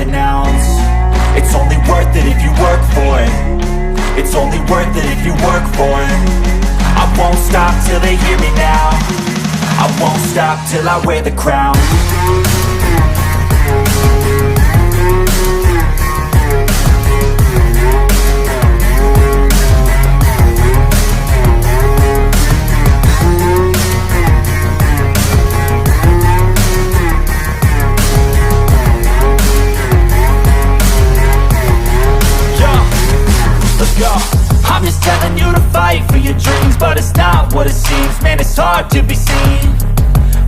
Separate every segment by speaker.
Speaker 1: an ounce. It's only worth it if you work for it. It's only worth it if you work for it. I won't stop till they hear me now. I won't stop till I wear the crown. I'm just telling you to fight for your dreams, but it's not what it seems. Man, it's hard to be seen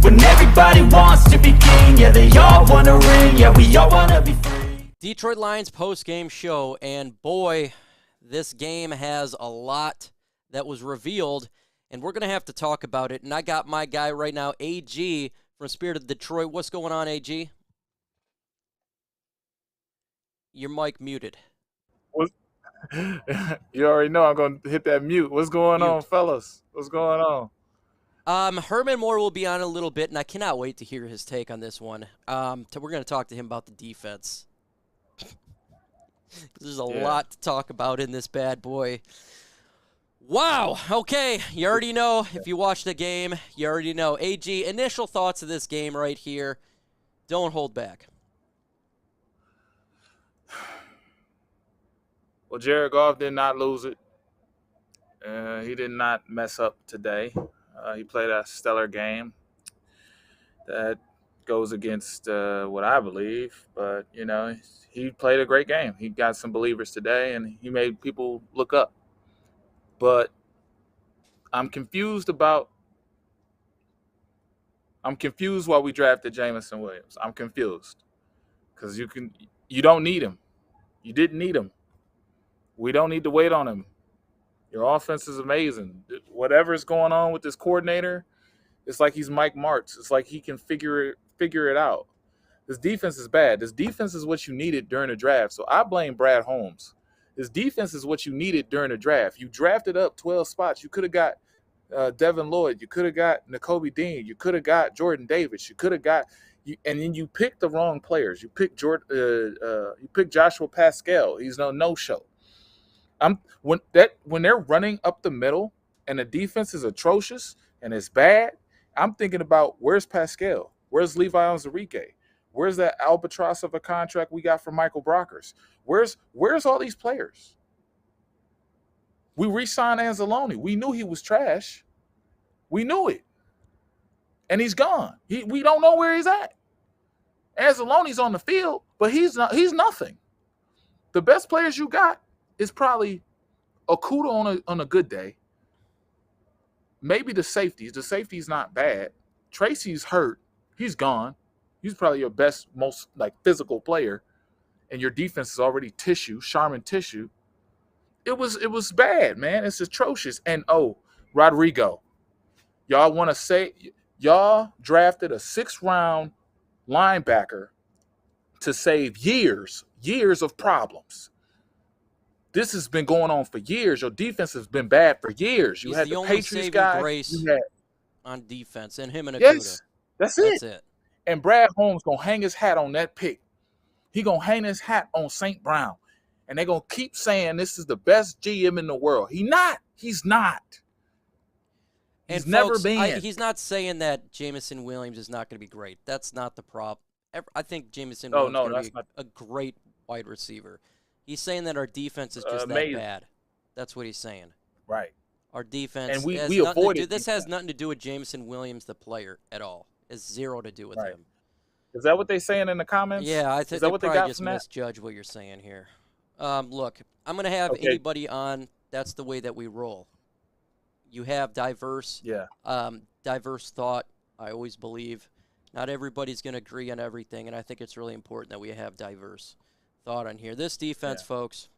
Speaker 1: when everybody wants to be king. Yeah, they all want to ring. Yeah, we all want to be free.
Speaker 2: Detroit Lions post-game show, and boy, this game has a lot that was revealed, and we're going to have to talk about it. And I got my guy right now, AG from Spirit of Detroit. What's going on, AG? Your mic muted.
Speaker 3: You already know I'm going to hit that mute. What's going on, fellas? What's going on?
Speaker 2: Herman Moore will be on a little bit, and I cannot wait to hear his take on this one. We're going to talk to him about the defense. There's a lot to talk about in this bad boy. Wow. Okay. You already know. If you watch the game, you already know. AG, initial thoughts of this game right here. Don't hold back.
Speaker 3: Well, Jared Goff did not lose it. He did not mess up today. He played a stellar game. That goes against what I believe. But, you know, he played a great game. He got some believers today, and he made people look up. But I'm confused why we drafted Jameson Williams. I'm confused. Because you don't need him. You didn't need him. We don't need to wait on him. Your offense is amazing. Whatever's going on with this coordinator, it's like he's Mike Martz. It's like he can figure it out. This defense is bad. This defense is what you needed during the draft. So I blame Brad Holmes. This defense is what you needed during the draft. You drafted up 12 spots. You could have got Devin Lloyd. You could have got Nakobe Dean. You could have got Jordan Davis. You could have got and then you picked the wrong players. You picked you picked Joshua Pascal. He's no-show. When they're running up the middle and the defense is atrocious and it's bad, I'm thinking about where's Pascal? Where's Levi Onwuzurike? Where's that albatross of a contract we got from Michael Brockers? Where's all these players? We re-signed Anzalone. We knew he was trash. We knew it. And he's gone. We don't know where he's at. Anzalone's on the field, but he's nothing. The best players you got is probably Okuda on a good day. Maybe the safeties. The safety's not bad. Tracy's hurt. He's gone. He's probably your best, most physical player. And your defense is already Charmin tissue. It was bad, man. It's atrocious. And Rodrigo. Y'all want to say y'all drafted a 6th-round linebacker to save years of problems. This has been going on for years. Your defense has been bad for years. You had the Patriots guy.
Speaker 2: Grace on defense, and him and Akuda.
Speaker 3: Yes, that's it. And Brad Holmes going to hang his hat on that pick. He going to hang his hat on St. Brown. And they're going to keep saying this is the best GM in the world. He's not. He's
Speaker 2: and
Speaker 3: never
Speaker 2: folks,
Speaker 3: been.
Speaker 2: He's not saying that Jameson Williams is not going to be great. That's not the problem. I think Jameson Williams is going to be a great wide receiver. He's saying that our defense is just that bad. That's what he's saying.
Speaker 3: Right.
Speaker 2: Our defense.
Speaker 3: And we avoided.
Speaker 2: This has nothing to do with Jameson Williams, the player, at all. It's zero to do with him.
Speaker 3: Is that what they're saying in the comments?
Speaker 2: Yeah, I think they probably just misjudge what you're saying here. Look, I'm going to have anybody on. That's the way that we roll. You have diverse thought, I always believe. Not everybody's going to agree on everything, and I think it's really important that we have diverse thought on here. This defense, folks,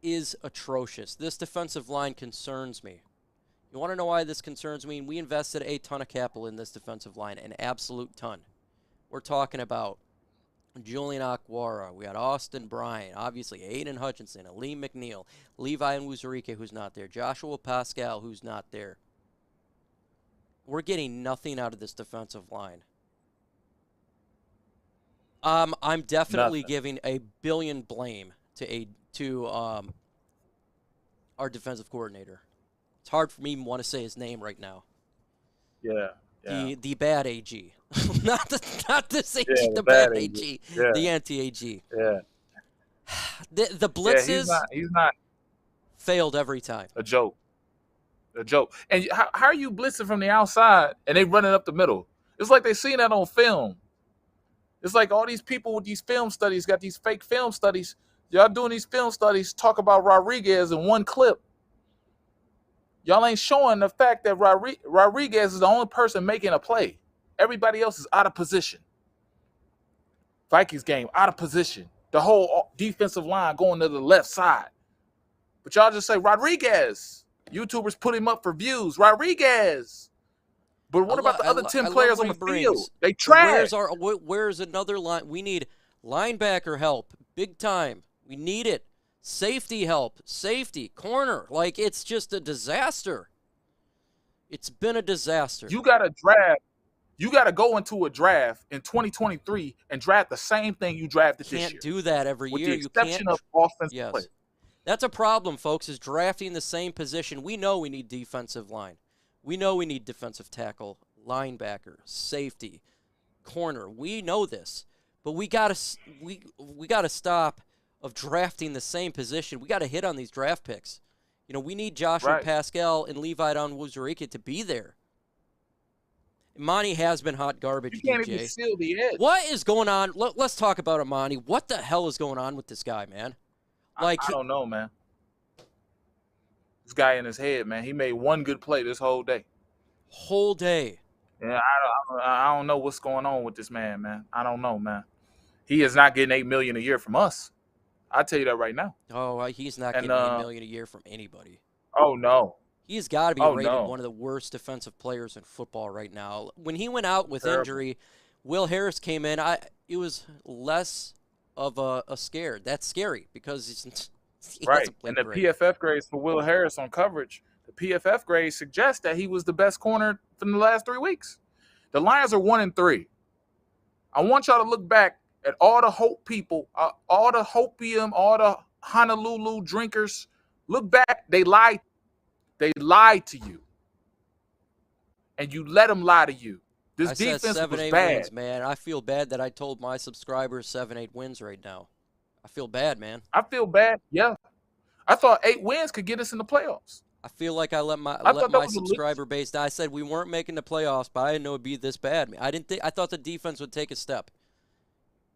Speaker 2: is atrocious. This defensive line concerns me. You want to know why this concerns me? We invested a ton of capital in this defensive line, an absolute ton. We're talking about Julian Okwara. We got Austin Bryant, obviously Aidan Hutchinson, Aleem McNeil, Levi Onwuzurike, who's not there, Joshua Pascal, who's not there. We're getting nothing out of this defensive line. I'm definitely giving a billion blame to our defensive coordinator. It's hard for me to want to say his name right now.
Speaker 3: Yeah.
Speaker 2: The bad AG. not this AG, the
Speaker 3: bad
Speaker 2: bad AG.
Speaker 3: Yeah.
Speaker 2: The anti-AG.
Speaker 3: Yeah.
Speaker 2: The blitzes
Speaker 3: he's not
Speaker 2: failed every time.
Speaker 3: A joke. And how are you blitzing from the outside and they running up the middle? It's like they seen that on film. It's like all these people with these film studies got these fake film studies. Y'all doing these film studies talk about Rodriguez in one clip. Y'all ain't showing the fact that Rodriguez is the only person making a play. Everybody else is out of position. Vikings game, out of position. The whole defensive line going to the left side. But y'all just say, Rodriguez. YouTubers put him up for views. Rodriguez. But what about the other 10 players on the field? They trash.
Speaker 2: Where's another line? We need linebacker help. Big time. We need it. Safety help. Safety. Corner. Like, it's just a disaster. It's been a disaster.
Speaker 3: You got to draft. You got to go into a draft in 2023 and draft the same thing you drafted this year.
Speaker 2: Can't do that every year.
Speaker 3: With the exception of offensive players.
Speaker 2: That's a problem, folks, is drafting the same position. We know we need defensive line. We know we need defensive tackle, linebacker, safety, corner. We know this. But we gotta stop of drafting the same position. We got to hit on these draft picks. You know, we need Joshua Pascal and Levi Onwuzurike to be there. Monty has been hot garbage.
Speaker 3: You can't even seal the edge.
Speaker 2: What is going on? Let's talk about Amani. What the hell is going on with this guy, man? Like,
Speaker 3: I don't know, man. This guy in his head, man. He made one good play this whole day.
Speaker 2: Whole day.
Speaker 3: Yeah, I don't know what's going on with this man, man. I don't know, man. He is not getting $8 million a year from us. I'll tell you that right now.
Speaker 2: Oh, he's not getting $8 million a year from anybody.
Speaker 3: Oh, no.
Speaker 2: He's got to be rated one of the worst defensive players in football right now. When he went out with injury, Will Harris came in. It was less of a scare. That's scary because he hasn't played great.
Speaker 3: PFF grades for Will Harris on coverage, the PFF grades suggest that he was the best corner from the last 3 weeks. The Lions are 1-3. I want y'all to look back at all the hope people, all the hopium, all the Honolulu drinkers. Look back. They lied. They lied to you. And you let them lie to you. This defense was
Speaker 2: 7-8
Speaker 3: bad.
Speaker 2: Wins, man. I feel bad that I told my subscribers 7-8 wins right now. I feel bad, man.
Speaker 3: I feel bad. Yeah. I thought 8 wins could get us in the playoffs.
Speaker 2: I feel like I let my subscriber base down. I said we weren't making the playoffs, but I didn't know it'd be this bad. I thought the defense would take a step.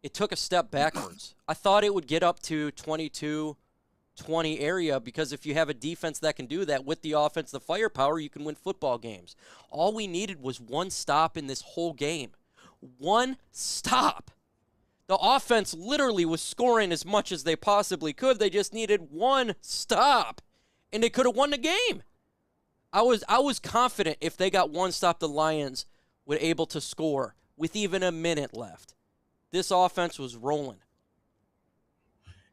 Speaker 2: It took a step backwards. I thought it would get up to 22-20 area because if you have a defense that can do that with the offense, the firepower, you can win football games. All we needed was one stop in this whole game. One stop. The offense literally was scoring as much as they possibly could. They just needed one stop, and they could have won the game. I was confident if they got one stop, the Lions were able to score with even a minute left. This offense was rolling.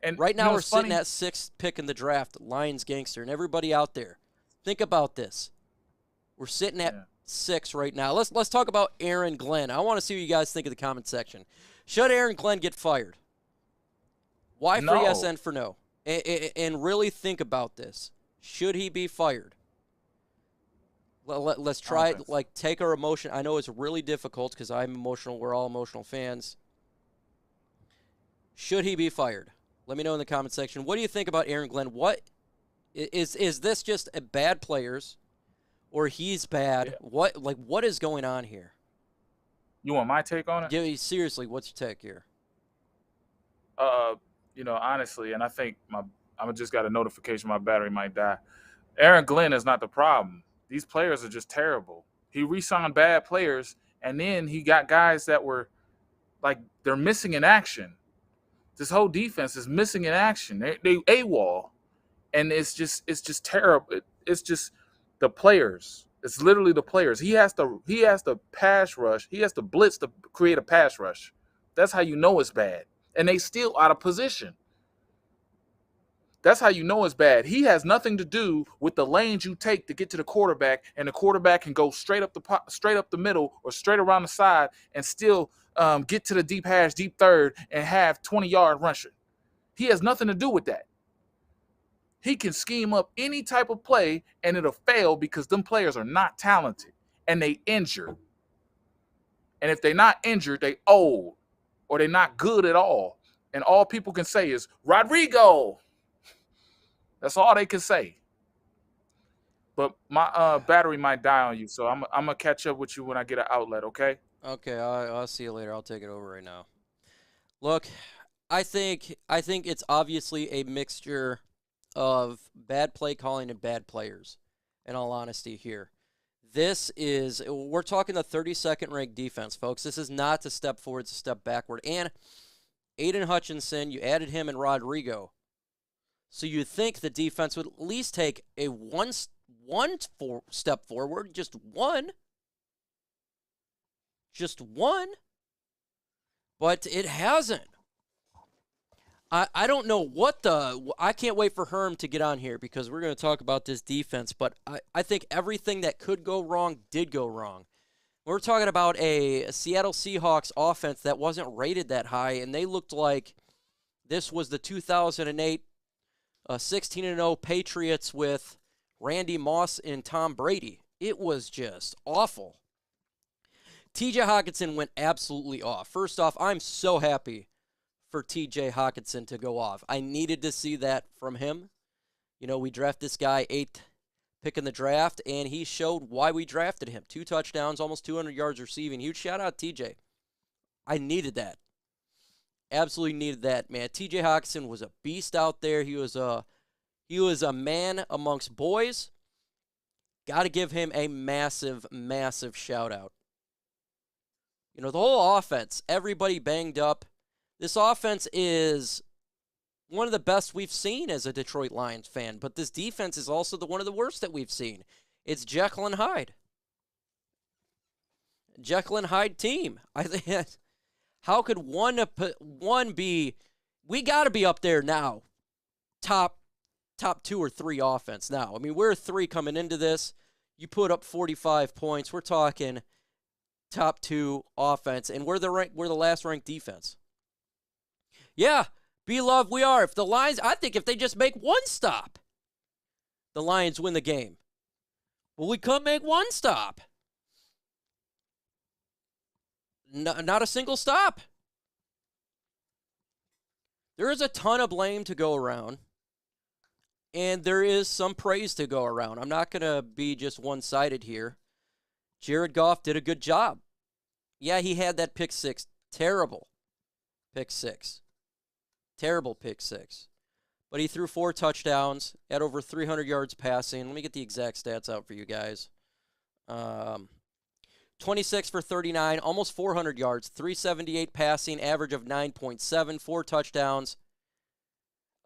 Speaker 3: And
Speaker 2: right now we're sitting at 6th pick in the draft, Lions gangster, and everybody out there, think about this. We're sitting at 6 right now. Let's talk about Aaron Glenn. I want to see what you guys think in the comment section. Should Aaron Glenn get fired? Y for yes, N for no. And really think about this. Should he be fired? Let's try it. Like, take our emotion. I know it's really difficult because I'm emotional. We're all emotional fans. Should he be fired? Let me know in the comment section. What do you think about Aaron Glenn? What is this just a bad players, or he's bad? Yeah. What is going on here?
Speaker 3: You want my take on it?
Speaker 2: Yeah, seriously, what's your take here?
Speaker 3: Honestly, and I think I just got a notification my battery might die. Aaron Glenn is not the problem. These players are just terrible. He re-signed bad players, and then he got guys that were like they're missing in action. This whole defense is missing in action. They AWOL, and it's just terrible. It's just the players. It's literally the players. He has to pass rush. He has to blitz to create a pass rush. That's how you know it's bad. And they still out of position. That's how you know it's bad. He has nothing to do with the lanes you take to get to the quarterback, and the quarterback can go straight up the middle or straight around the side and still get to the deep hash, deep third, and have 20-yard rusher. He has nothing to do with that. He can scheme up any type of play, and it'll fail because them players are not talented, and they injured. And if they're not injured, they old, or they're not good at all. And all people can say is, Rodrigo. That's all they can say. But my battery might die on you, so I'm going to catch up with you when I get an outlet, okay?
Speaker 2: Okay, I'll see you later. I'll take it over right now. Look, I think it's obviously a mixture of bad play calling and bad players, in all honesty here. We're talking the 32nd ranked defense, folks. This is not to step forward, it's a step backward. And Aidan Hutchinson, you added him and Rodrigo. So you'd think the defense would at least take a one step forward, just one. Just one. But it hasn't. I don't know I can't wait for Herm to get on here because we're going to talk about this defense, but I think everything that could go wrong did go wrong. We're talking about a Seattle Seahawks offense that wasn't rated that high, and they looked like this was the 2008 16-0 Patriots with Randy Moss and Tom Brady. It was just awful. TJ Hutchinson went absolutely off. First off, I'm so happy for TJ Hutchinson to go off. I needed to see that from him. You know, we drafted this guy 8th pick in the draft, and he showed why we drafted him. 2 touchdowns, almost 200 yards receiving. Huge shout out TJ. I needed that. Absolutely needed that, man. TJ Hutchinson was a beast out there. He was a man amongst boys. Got to give him a massive, massive shout out. You know, the whole offense, everybody banged up. This offense is one of the best we've seen as a Detroit Lions fan, but this defense is also one of the worst that we've seen. It's Jekyll and Hyde. Jekyll and Hyde team. I think. How could one be? We got to be up there now. Top 2 or 3 offense now. I mean, we're 3 coming into this. You put up 45 points. We're talking top 2 offense, and we're the last ranked defense. Yeah, beloved, we are. If the Lions, I think if they just make one stop, the Lions win the game. Well, we couldn't make one stop. Not a single stop. There is a ton of blame to go around, and there is some praise to go around. I'm not going to be just one-sided here. Jared Goff did a good job. Yeah, he had that pick 6. Terrible pick 6. Terrible pick 6. But he threw 4 touchdowns, had over 300 yards passing. Let me get the exact stats out for you guys. 26 for 39, almost 400 yards, 378 passing, average of 9.7, 4 touchdowns,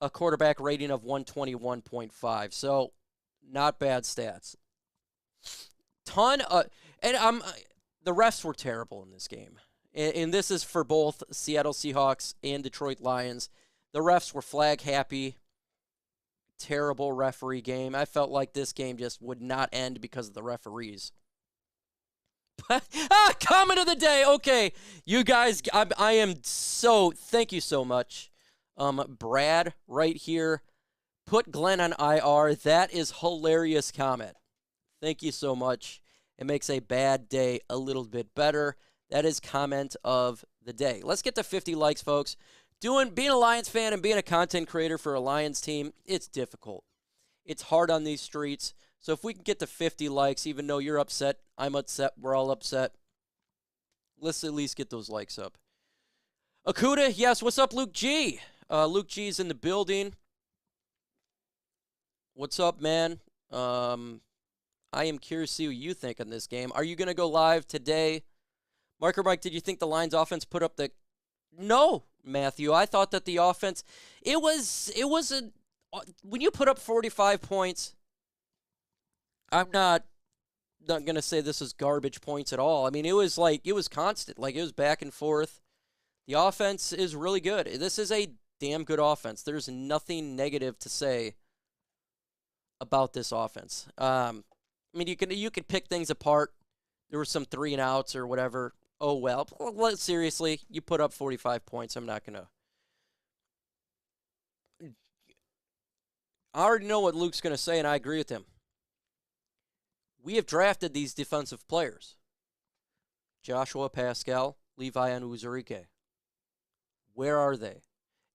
Speaker 2: a quarterback rating of 121.5. So, not bad stats. The refs were terrible in this game. And this is for both Seattle Seahawks and Detroit Lions. The refs were flag happy. Terrible referee game. I felt like this game just would not end because of the referees. Comment of the day. Okay, you guys, I am so, thank you so much. Brad right here. Put Glenn on IR. That is hilarious comment. Thank you so much. It makes a bad day a little bit better. That is comment of the day. Let's get to 50 likes, folks. Being a Lions fan and being a content creator for a Lions team, it's difficult. It's hard on these streets. So if we can get to 50 likes, even though you're upset, I'm upset, we're all upset, let's at least get those likes up. Akuda, yes, what's up, Luke G? Luke G's in the building. What's up, man? I am curious to see what you think on this game. Are you going to go live today? MicroMike, did you think the Lions offense put up the... No, Matthew. I thought that the offense... When you put up 45 points, I'm not going to say this is garbage points at all. I mean, it was constant. Like, it was back and forth. The offense is really good. This is a damn good offense. There's nothing negative to say about this offense. I mean, you could pick things apart. There were some 3-and-outs or whatever. oh, well. Seriously, you put up 45 points. I'm not going to. I already know what Luke's going to say, and I agree with him. We have drafted these defensive players. Joshua Pascal, Levi Onwuzurike. Where are they?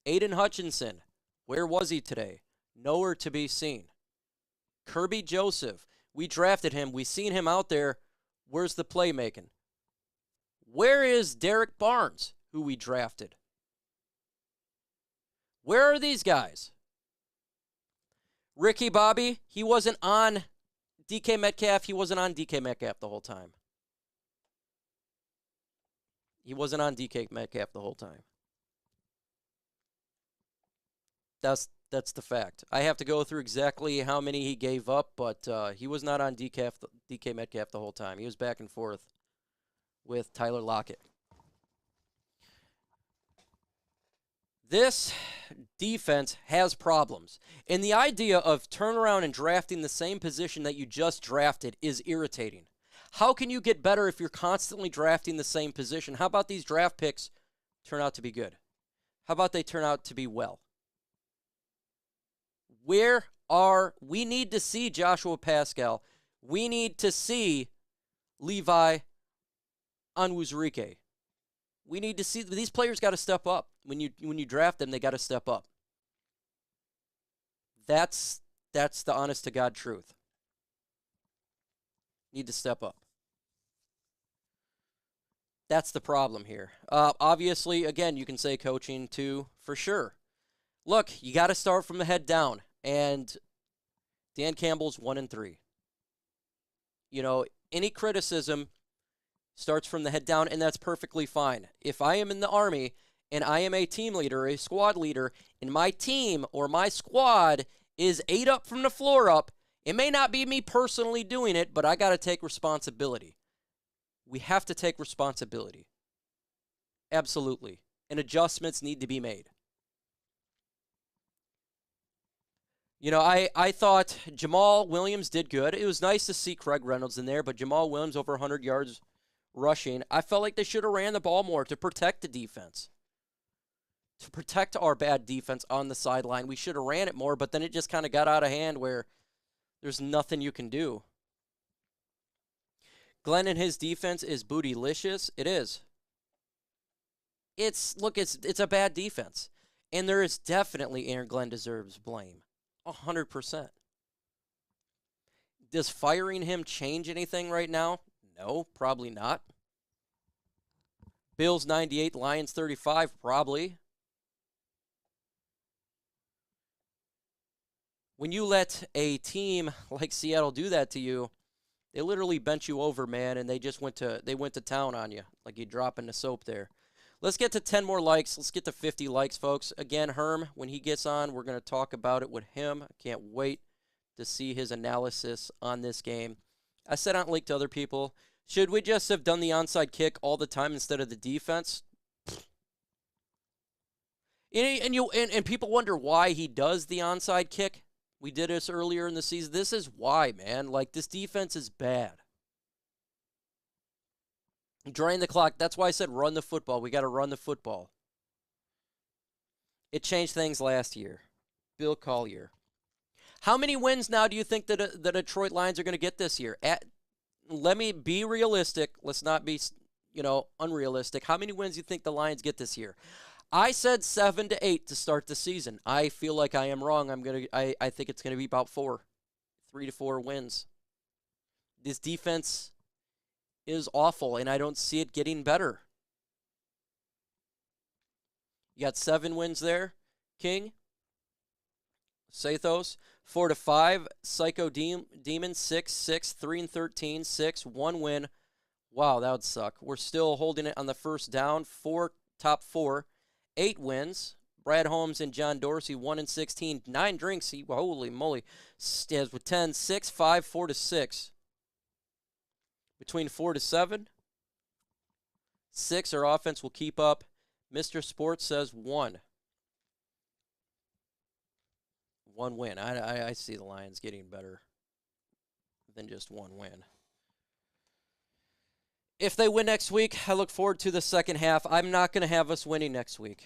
Speaker 2: Aidan Hutchinson, where was he today? Nowhere to be seen. Kirby Joseph, we drafted him. We seen him out there. Where's the playmaking? Where is Derek Barnes, who we drafted? Where are these guys? Ricky Bobby, he wasn't on DK Metcalf. He wasn't on DK Metcalf the whole time. He wasn't on DK Metcalf the whole time. That's the fact. I have to go through exactly how many he gave up, but he was not on DK Metcalf the whole time. He was back and forth with Tyler Lockett. This defense has problems. And the idea of turn around and drafting the same position that you just drafted is irritating. How can you get better if you're constantly drafting the same position? How about these draft picks turn out to be good? How about they turn out to be well? We need to see Joshua Pascal. We need to see Levi Onwuzurike. We need to see these players got to step up. When you draft them, they got to step up. That's the honest to God truth. Need to step up. That's the problem here. Obviously, again, you can say coaching too, for sure. Look, you got to start from the head down. And Dan Campbell's 1-3. You know, any criticism starts from the head down, and that's perfectly fine. If I am in the Army and I am a team leader, a squad leader, and my team or my squad is 8 up from the floor up, it may not be me personally doing it, but I got to take responsibility. We have to take responsibility. Absolutely. And adjustments need to be made. You know, I thought Jamal Williams did good. It was nice to see Craig Reynolds in there, but Jamal Williams over 100 yards rushing. I felt like they should have ran the ball more to protect the defense. To protect our bad defense on the sideline. We should have ran it more, but then it just kind of got out of hand where there's nothing you can do. Glenn and his defense is bootylicious. It is. It's a bad defense. And there is definitely Aaron Glenn deserves blame. 100%. Does firing him change anything right now? No, probably not. Bills 98, Lions 35, probably. When you let a team like Seattle do that to you, they literally bent you over, man, and they just went to town on you, like you dropping the soap there. Let's get to 10 more likes. Let's get to 50 likes, folks. Again, Herm, when he gets on, we're going to talk about it with him. I can't wait to see his analysis on this game. I said on link to other people, should we just have done the onside kick all the time instead of the defense? And people wonder why he does the onside kick. We did this earlier in the season. This is why, man. Like, this defense is bad. Drain the clock. That's why I said run the football. We got to run the football. It changed things last year. Bill Collier. How many wins now do you think that the Detroit Lions are going to get this year? Let me be realistic. Let's not be, unrealistic. How many wins do you think the Lions get this year? I said 7 to 8 to start the season. I feel like I am wrong. I think it's going to be about 4. 3 to 4 wins. This defense is awful, and I don't see it getting better. You got 7 wins there, King. Sathos, 4 to 5. Psycho Demon, 6, 3 and 13, 6, 1 win. Wow, that would suck. We're still holding it on the first down. Top 4, 8 wins. Brad Holmes and John Dorsey, 1 and 16, 9 drinks. Holy moly. Stands with 10, 6, 5, 4 to 6. Between 4 to 7, 6, our offense will keep up. Mr. Sports says 1. 1 win. I see the Lions getting better than just 1 win. If they win next week, I look forward to the second half. I'm not going to have us winning next week.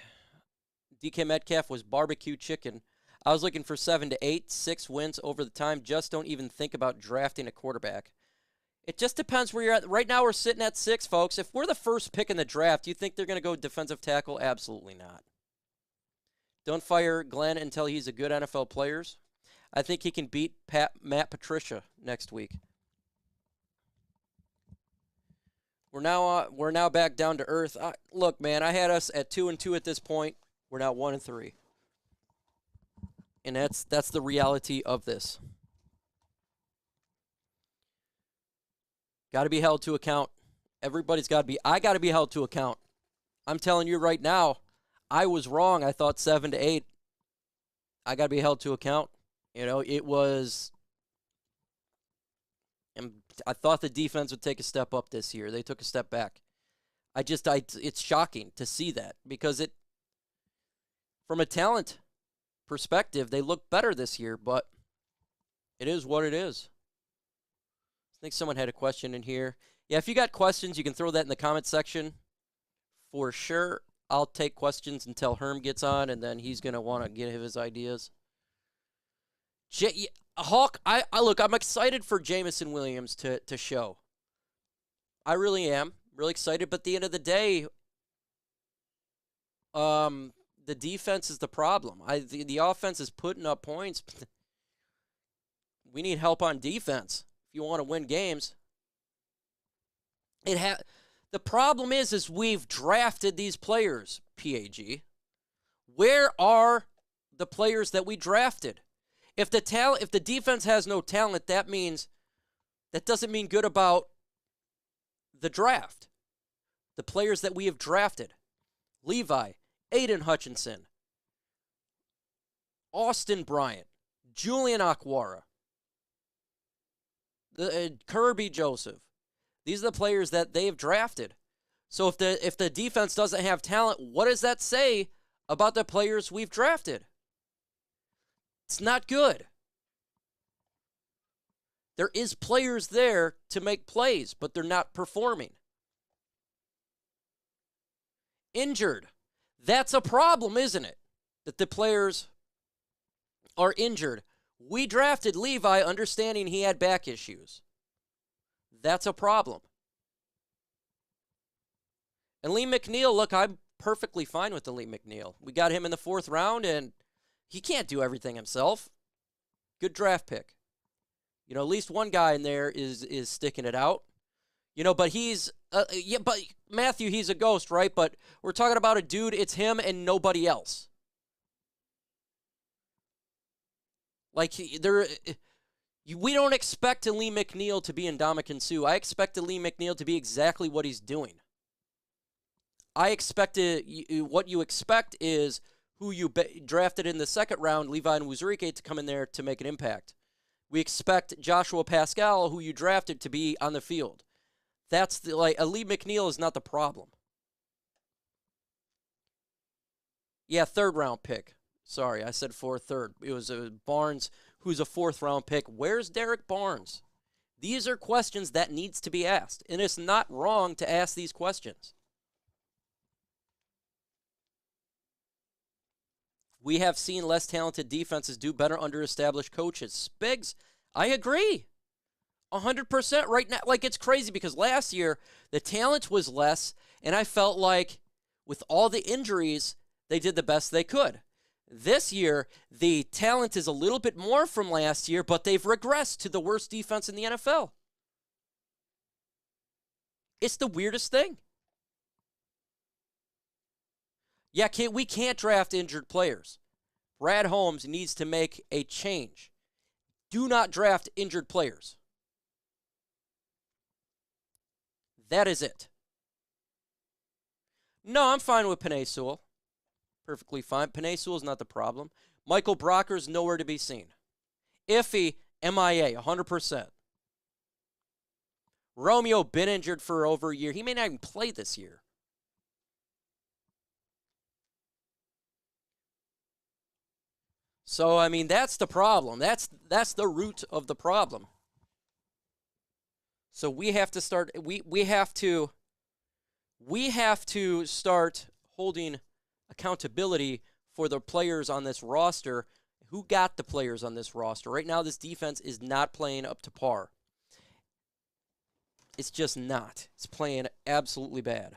Speaker 2: DK Metcalf was barbecue chicken. I was looking for 7 to 8, 6 wins over the time. Just don't even think about drafting a quarterback. It just depends where you're at. Right now we're sitting at 6, folks. If we're the first pick in the draft, do you think they're going to go defensive tackle? Absolutely not. Don't fire Glenn until he's a good NFL player. I think he can beat Matt Patricia next week. We're now back down to earth. Look, man, I had us at 2-2 at this point. We're now 1-3, and that's the reality of this. Got to be held to account. Everybody's got to be. I got to be held to account. I'm telling you right now, I was wrong. I thought 7 to 8. I got to be held to account. You know, it was. And I thought the defense would take a step up this year. They took a step back. It's shocking to see that because from a talent perspective, they look better this year, but it is what it is. I think someone had a question in here. Yeah, if you got questions, you can throw that in the comment section for sure. I'll take questions until Herm gets on, and then he's going to want to give his ideas. Hawk, look, I'm excited for Jameson Williams to show. I really am. Really excited. But at the end of the day, the defense is the problem. The offense is putting up points. We need help on defense if you want to win games. The problem is we've drafted these players, PAG. Where are the players that we drafted? If the defense has no talent, that doesn't mean good about the draft. The players that we have drafted: Levi, Aidan Hutchinson, Austin Bryant, Julian Akwara, Kirby Joseph. These are the players that they've drafted. So if the defense doesn't have talent, what does that say about the players we've drafted? It's not good. There is players there to make plays, but they're not performing. Injured. That's a problem, isn't it? That the players are injured. We drafted Levi understanding he had back issues. That's a problem. And Lee McNeil, look, I'm perfectly fine with the Lee McNeil. We got him in the 4th round, and he can't do everything himself. Good draft pick. You know, at least one guy in there is sticking it out. You know, but but Matthew, he's a ghost, right? But we're talking about a dude, it's him and nobody else. Like, we don't expect Lee McNeil to be Ndamukong Suh. I expect Lee McNeil to be exactly what he's doing. What you expect is who you drafted in the 2nd round, Levi Nwuzurike, to come in there to make an impact. We expect Joshua Pascal, who you drafted, to be on the field. That's Lee McNeil is not the problem. Yeah, 3rd round pick. Sorry, I said 4th, 3rd. It was Barnes, who's a 4th round pick. Where's Derek Barnes? These are questions that needs to be asked, and it's not wrong to ask these questions. We have seen less talented defenses do better under established coaches. Spiggs, I agree. 100% right now. Like, it's crazy because last year the talent was less, and I felt like with all the injuries, they did the best they could. This year, the talent is a little bit more from last year, but they've regressed to the worst defense in the NFL. It's the weirdest thing. Yeah, we can't draft injured players. Brad Holmes needs to make a change. Do not draft injured players. That is it. No, I'm fine with Penei Sewell. Perfectly fine. Penei Sewell is not the problem. Michael Brocker's nowhere to be seen. Iffy, MIA, 100%. Romeo been injured for over a year. He may not even play this year. So, I mean, that's the problem. That's the root of the problem. So we have to start. We have to start holding accountability for the players on this roster. Who got the players on this roster? Right now, this defense is not playing up to par. It's just not. It's playing absolutely bad.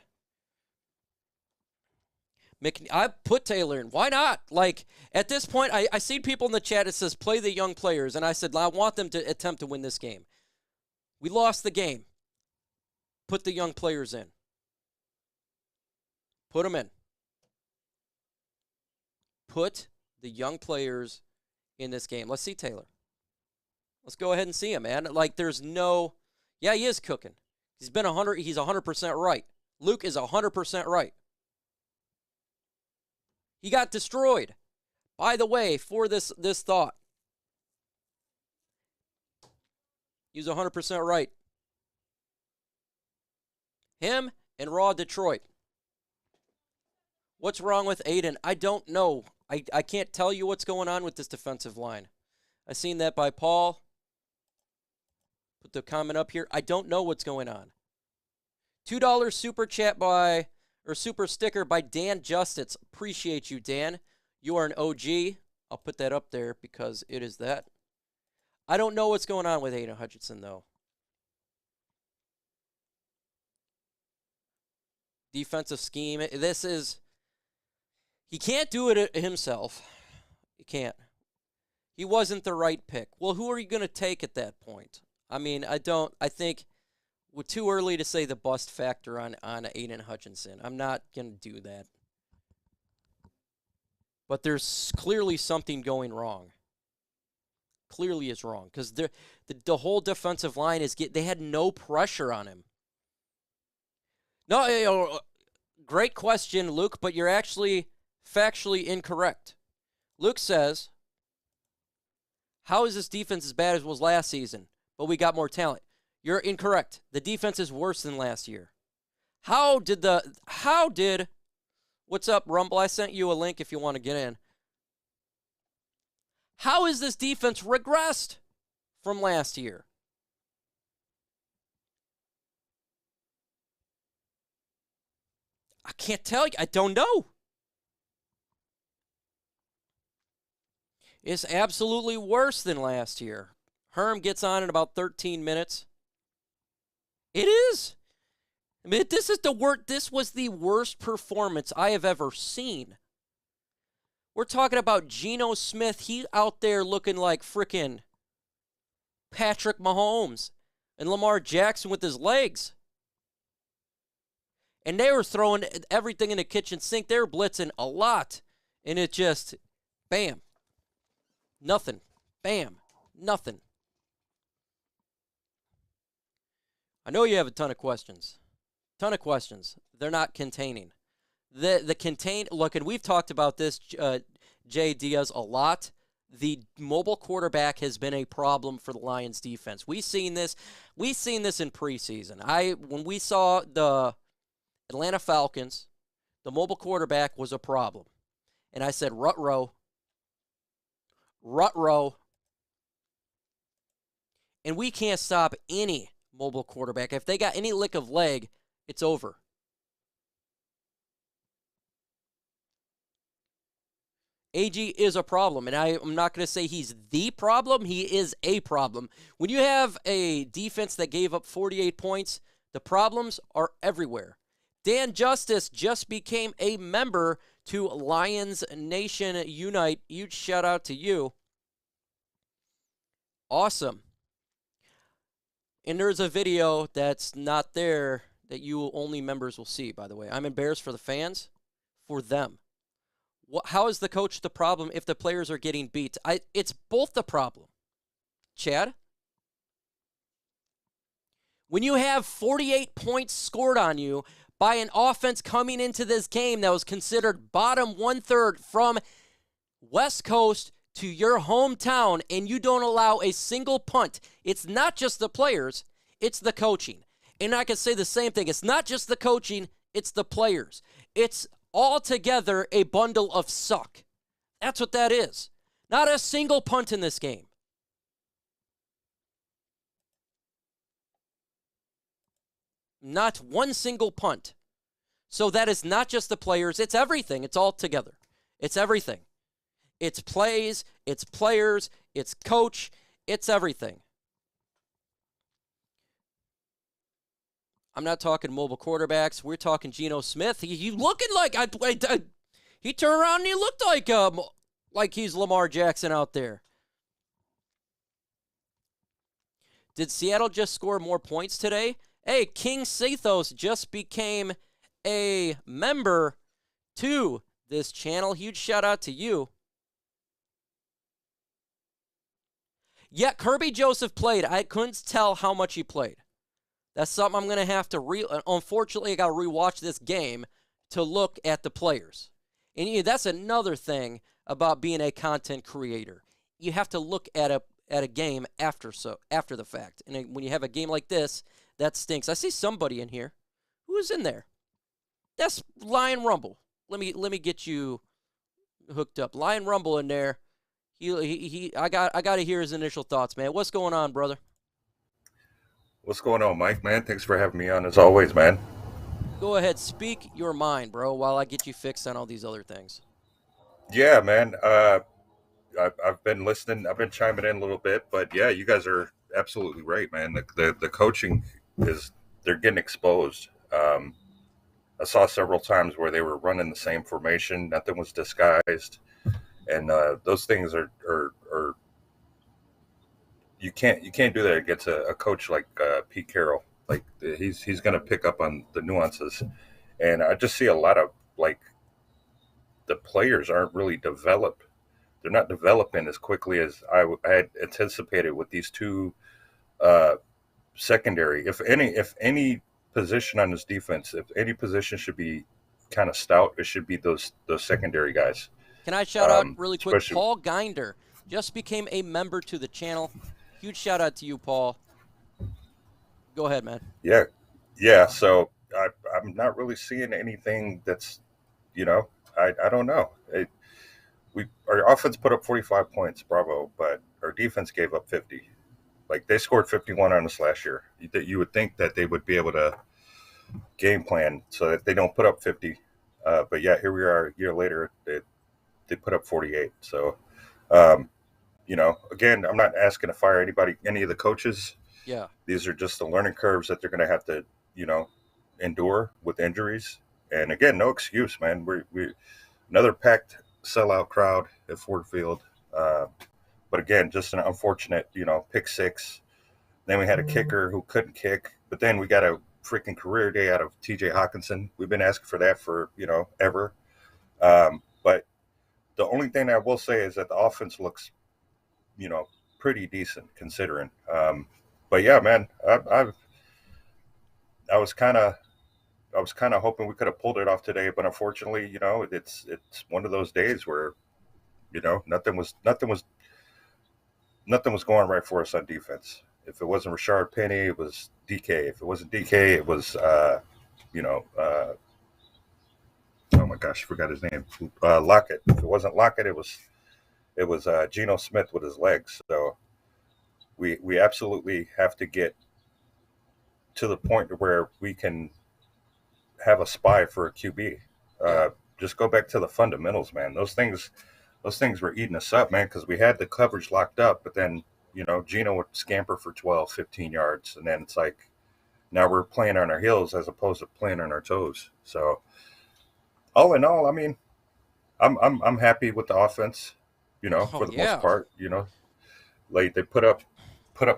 Speaker 2: I put Taylor in. Why not? Like, at this point, I see people in the chat that says, play the young players. And I said, I want them to attempt to win this game. We lost the game. Put the young players in. Put them in. Put the young players in this game. Let's see Taylor. Let's go ahead and see him, man. Like, there's no... Yeah, he is cooking. He's 100% right. Luke is 100% right. He got destroyed. By the way, for this thought, he's 100% right. Him and Raw Detroit. What's wrong with Aidan? I don't know. I can't tell you what's going on with this defensive line. I seen that by Paul. Put the comment up here. I don't know what's going on. $2 super chat super sticker by Dan Justice. Appreciate you, Dan. You are an OG. I'll put that up there because it is that. I don't know what's going on with Aidan Hutchinson, though. Defensive scheme. He can't do it himself. He can't. He wasn't the right pick. Well, who are you going to take at that point? I mean, I think we're too early to say the bust factor on Aidan Hutchinson. I'm not going to do that. But there's clearly something going wrong. Clearly is wrong. Because the whole defensive line they had no pressure on him. No, great question, Luke, but you're actually factually incorrect. Luke says, how is this defense as bad as it was last season, but we got more talent? You're incorrect. The defense is worse than last year. What's up, Rumble? I sent you a link if you want to get in. How is this defense regressed from last year? I can't tell you. I don't know. It's absolutely worse than last year. Herm gets on in about 13 minutes. It is. I mean, this was the worst performance I have ever seen. We're talking about Geno Smith. He out there looking like frickin' Patrick Mahomes and Lamar Jackson with his legs. And they were throwing everything in the kitchen sink. They were blitzing a lot. And it just, bam. Nothing. Bam. Nothing. I know you have a ton of questions. They're not containing. Look, and we've talked about this, Jay Diaz, a lot. The mobile quarterback has been a problem for the Lions defense. We've seen this in preseason. When we saw the Atlanta Falcons, the mobile quarterback was a problem. And I said, rut row. And we can't stop any mobile quarterback. If they got any lick of leg, it's over. AG is a problem, and I'm not going to say he's the problem. He is a problem. When you have a defense that gave up 48 points, the problems are everywhere. Dan Justice just became a member to Lions Nation Unite. Huge shout out to you. Awesome. And there's a video that's not there that you only members will see, by the way. I'm embarrassed for the fans, for them. How is the coach the problem if the players are getting beat? It's both the problem. Chad? When you have 48 points scored on you by an offense coming into this game that was considered bottom 1/3 from West Coast to your hometown, and you don't allow a single punt, it's not just the players, it's the coaching. And I can say the same thing. It's not just the coaching, it's the players. It's altogether a bundle of suck. That's what that is. Not a single punt in this game. Not one single punt. So that is not just the players. It's everything. It's all together. It's everything. It's plays. It's players. It's coach. It's everything. I'm not talking mobile quarterbacks. We're talking Geno Smith. He looking like he turned around and he looked like he's Lamar Jackson out there. Did Seattle just score more points today? Hey, King Sathos just became a member to this channel. Huge shout out to you. Yeah, Kirby Joseph played. I couldn't tell how much he played. That's something I'm going to have to unfortunately, I got to rewatch this game to look at the players. And that's another thing about being a content creator. You have to look at a game after the fact. And when you have a game like this, that stinks. I see somebody in here. Who is in there? That's Lion Rumble. Let me get you hooked up. Lion Rumble in there. I got to hear his initial thoughts, man. What's going on, brother?
Speaker 4: What's going on, Mike, man? Thanks for having me on as always, man.
Speaker 2: Go ahead, speak your mind, bro, while I get you fixed on all these other things.
Speaker 4: Yeah, man. I've been listening. I've been chiming in a little bit, but yeah, you guys are absolutely right, man. The coaching they're getting exposed. I saw several times where they were running the same formation. Nothing was disguised. And those things are you can't do that against a coach like Pete Carroll. Like he's going to pick up on the nuances, and I just see a lot of like the players aren't really developed. They're not developing as quickly as I had anticipated with these two secondary. If any position on this defense, if any position should be kind of stout, it should be those secondary guys.
Speaker 2: Can I shout out really quick? Paul Ginder just became a member to the channel. Huge shout out to you, Paul. Go ahead, man.
Speaker 4: Yeah. So I'm not really seeing anything that's, I don't know. Our offense put up 45 points, bravo, but our defense gave up 50. Like they scored 51 on us last year. You would think that they would be able to game plan so that they don't put up 50. But yeah, here we are a year later. They put up 48. So, again, I'm not asking to fire any of the coaches.
Speaker 2: Yeah.
Speaker 4: These are just the learning curves that they're going to have to, endure with injuries. And again, no excuse, man. We another packed sellout crowd at Ford Field. But again, just an unfortunate, pick six. Then we had a kicker who couldn't kick. But then we got a freaking career day out of TJ Hutchinson. We've been asking for that for, ever. But the only thing I will say is that the offense looks, pretty decent considering. But yeah, man, I was kind of hoping we could have pulled it off today, but unfortunately, it's one of those days where, nothing was going right for us on defense. If it wasn't Rashard Penny, it was DK. If it wasn't DK, it was oh my gosh, I forgot his name. Lockett. If it wasn't Lockett, it was Geno Smith with his legs. So we absolutely have to get to the point where we can have a spy for a QB. Just go back to the fundamentals, man. Those things were eating us up, man, because we had the coverage locked up, but then, Geno would scamper for 12, 15 yards. And then it's like, now we're playing on our heels as opposed to playing on our toes. So all in all, I mean, I'm happy with the offense, for the most part, like they put up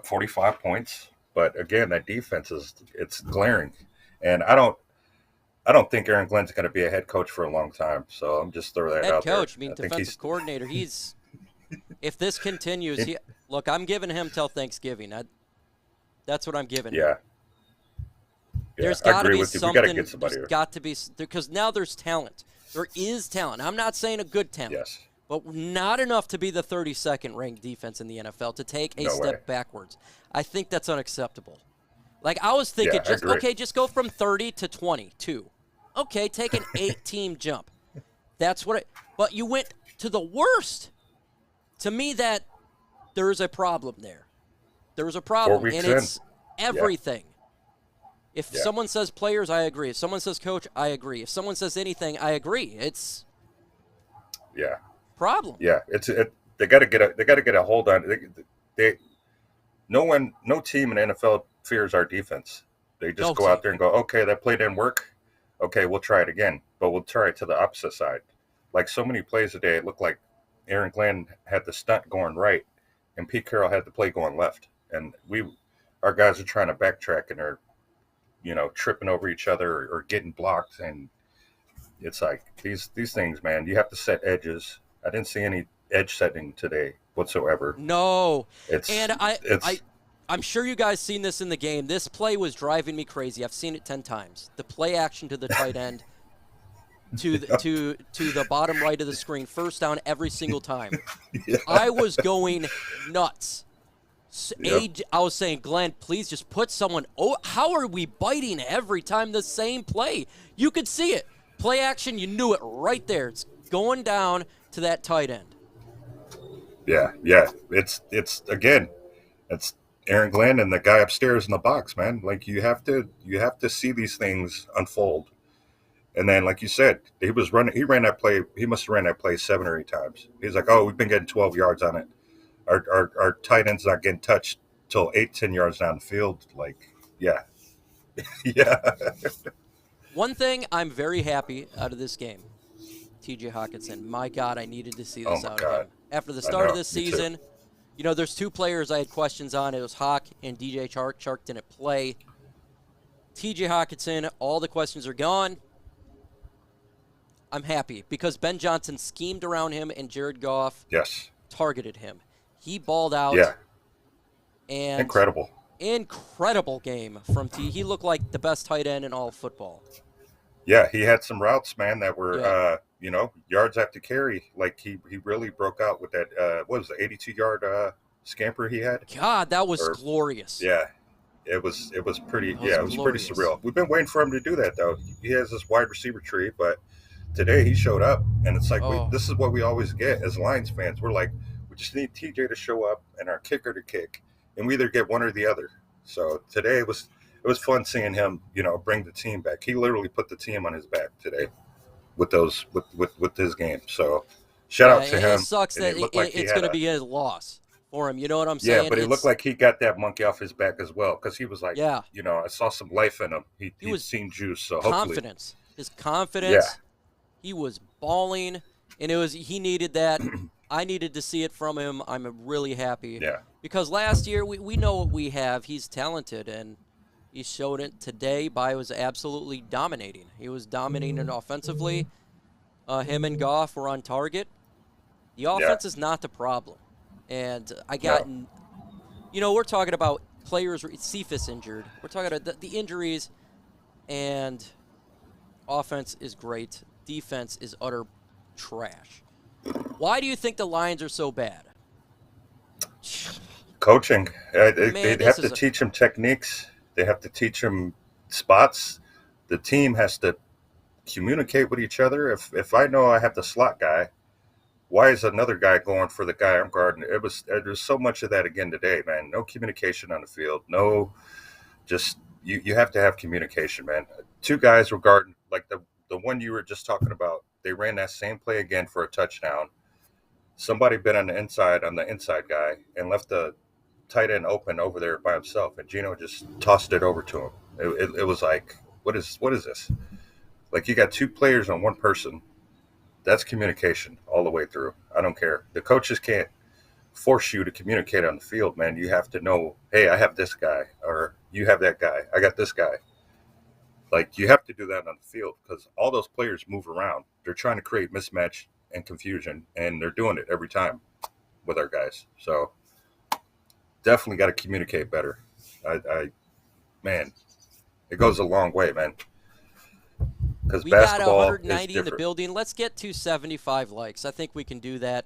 Speaker 4: 45 points, but again, that defense it's glaring. And I don't think Aaron Glenn's going to be a head coach for a long time. So I'm just throwing that out there.
Speaker 2: Head coach, defensive coordinator. If this continues, look, I'm giving him till Thanksgiving. That's what I'm giving him.
Speaker 4: Yeah.
Speaker 2: There's got to be
Speaker 4: something. We got to get somebody.
Speaker 2: There's got to be, because now there's talent. There is talent. I'm not saying a good talent.
Speaker 4: Yes.
Speaker 2: But not enough to be the 32nd ranked defense in the NFL to take a step backwards. I think that's unacceptable. Like I was thinking, just go from 30 to 22. Okay, take an 8-team jump. That's what but you went to the worst. To me, that there's a problem there. There's a problem, and it's everything. If someone says players, I agree. If someone says coach, I agree. If someone says anything, I agree. It's problem.
Speaker 4: Yeah, they got to get a hold on. No team in the NFL fears our defense. They just go out there and go, okay, that play didn't work. Okay, we'll try it again, but we'll try it to the opposite side. Like so many plays today, it looked like Aaron Glenn had the stunt going right, and Pete Carroll had the play going left, and our guys are trying to backtrack and are, tripping over each other or getting blocked, and it's like these things, man. You have to set edges. I didn't see any edge setting today whatsoever.
Speaker 2: No, I'm sure you guys seen this in the game. This play was driving me crazy. I've seen it 10 times. The play action to the tight end, to the bottom right of the screen, first down every single time. Yeah. I was going nuts. Yep. I was saying, Glenn, please just put someone. Oh, how are we biting every time the same play? You could see it. Play action, you knew it right there. It's going down to that tight end.
Speaker 4: Yeah. It's Aaron Glenn and the guy upstairs in the box, man. Like you have to see these things unfold. And then, like you said, he ran that play. He must have ran that play 7 or 8 times. He's like, oh, we've been getting 12 yards on it. Our tight end's not getting touched till 8-10 yards down the field. Like, yeah. Yeah.
Speaker 2: One thing I'm very happy out of this game, TJ Hutchinson. My God, I needed to see this out of him. After the start of this season, there's 2 players I had questions on. It was Hawk and DJ Chark. Chark didn't play. TJ Hutchinson, all the questions are gone. I'm happy because Ben Johnson schemed around him and Jared Goff targeted him. He balled out.
Speaker 4: Yeah.
Speaker 2: And incredible game from T. He looked like the best tight end in all of football.
Speaker 4: Yeah, he had some routes, man, that were, yards after carry. Like he really broke out with that. What was the 82-yard scamper he had?
Speaker 2: God, that was glorious.
Speaker 4: Yeah, it was pretty. It was pretty surreal. We've been waiting for him to do that though. He has this wide receiver tree, but today he showed up, and it's like this is what we always get as Lions fans. We're like, we just need TJ to show up and our kicker to kick, and we either get one or the other. So today it was fun seeing him, bring the team back. He literally put the team on his back today with his game. So shout out to him.
Speaker 2: It sucks that it's going to be his loss for him. You know what I'm saying?
Speaker 4: Yeah, but it looked like he got that monkey off his back as well because he was like, I saw some life in him. He was seen juice. So
Speaker 2: confidence. His confidence.
Speaker 4: Yeah.
Speaker 2: He was balling, and he needed that. I needed to see it from him. I'm really happy.
Speaker 4: Yeah.
Speaker 2: Because last year, we know what we have. He's talented, and he showed it today by was absolutely dominating. He was dominating offensively. Him and Goff were on target. The offense is not the problem. And we're talking about players, Cephas injured. We're talking about the injuries, and offense is great. Defense is utter trash. Why do you think the Lions are so bad?
Speaker 4: Coaching. They have to teach them techniques. They have to teach them spots. The team has to communicate with each other. If I know I have the slot guy, why is another guy going for the guy I'm guarding? There's so much of that again today, man. No communication on the field. No, just you have to have communication, man. 2 guys were guarding, like the one you were just talking about. They ran that same play again for a touchdown. Somebody bit on the inside guy and left the tight end open over there by himself, and Gino just tossed it over to him. It was like, what is this? Like, you got 2 players on 1 person. That's communication all the way through. I don't care. The coaches can't force you to communicate on the field, man. You have to know, hey, I have this guy, or you have that guy. I got this guy. Like, you have to do that on the field because all those players move around. They're trying to create mismatch and confusion, and they're doing it every time with our guys. So definitely got to communicate better. Man, it goes a long way, man. Because
Speaker 2: we got 190 in the building. Let's get to 75 likes. I think we can do that.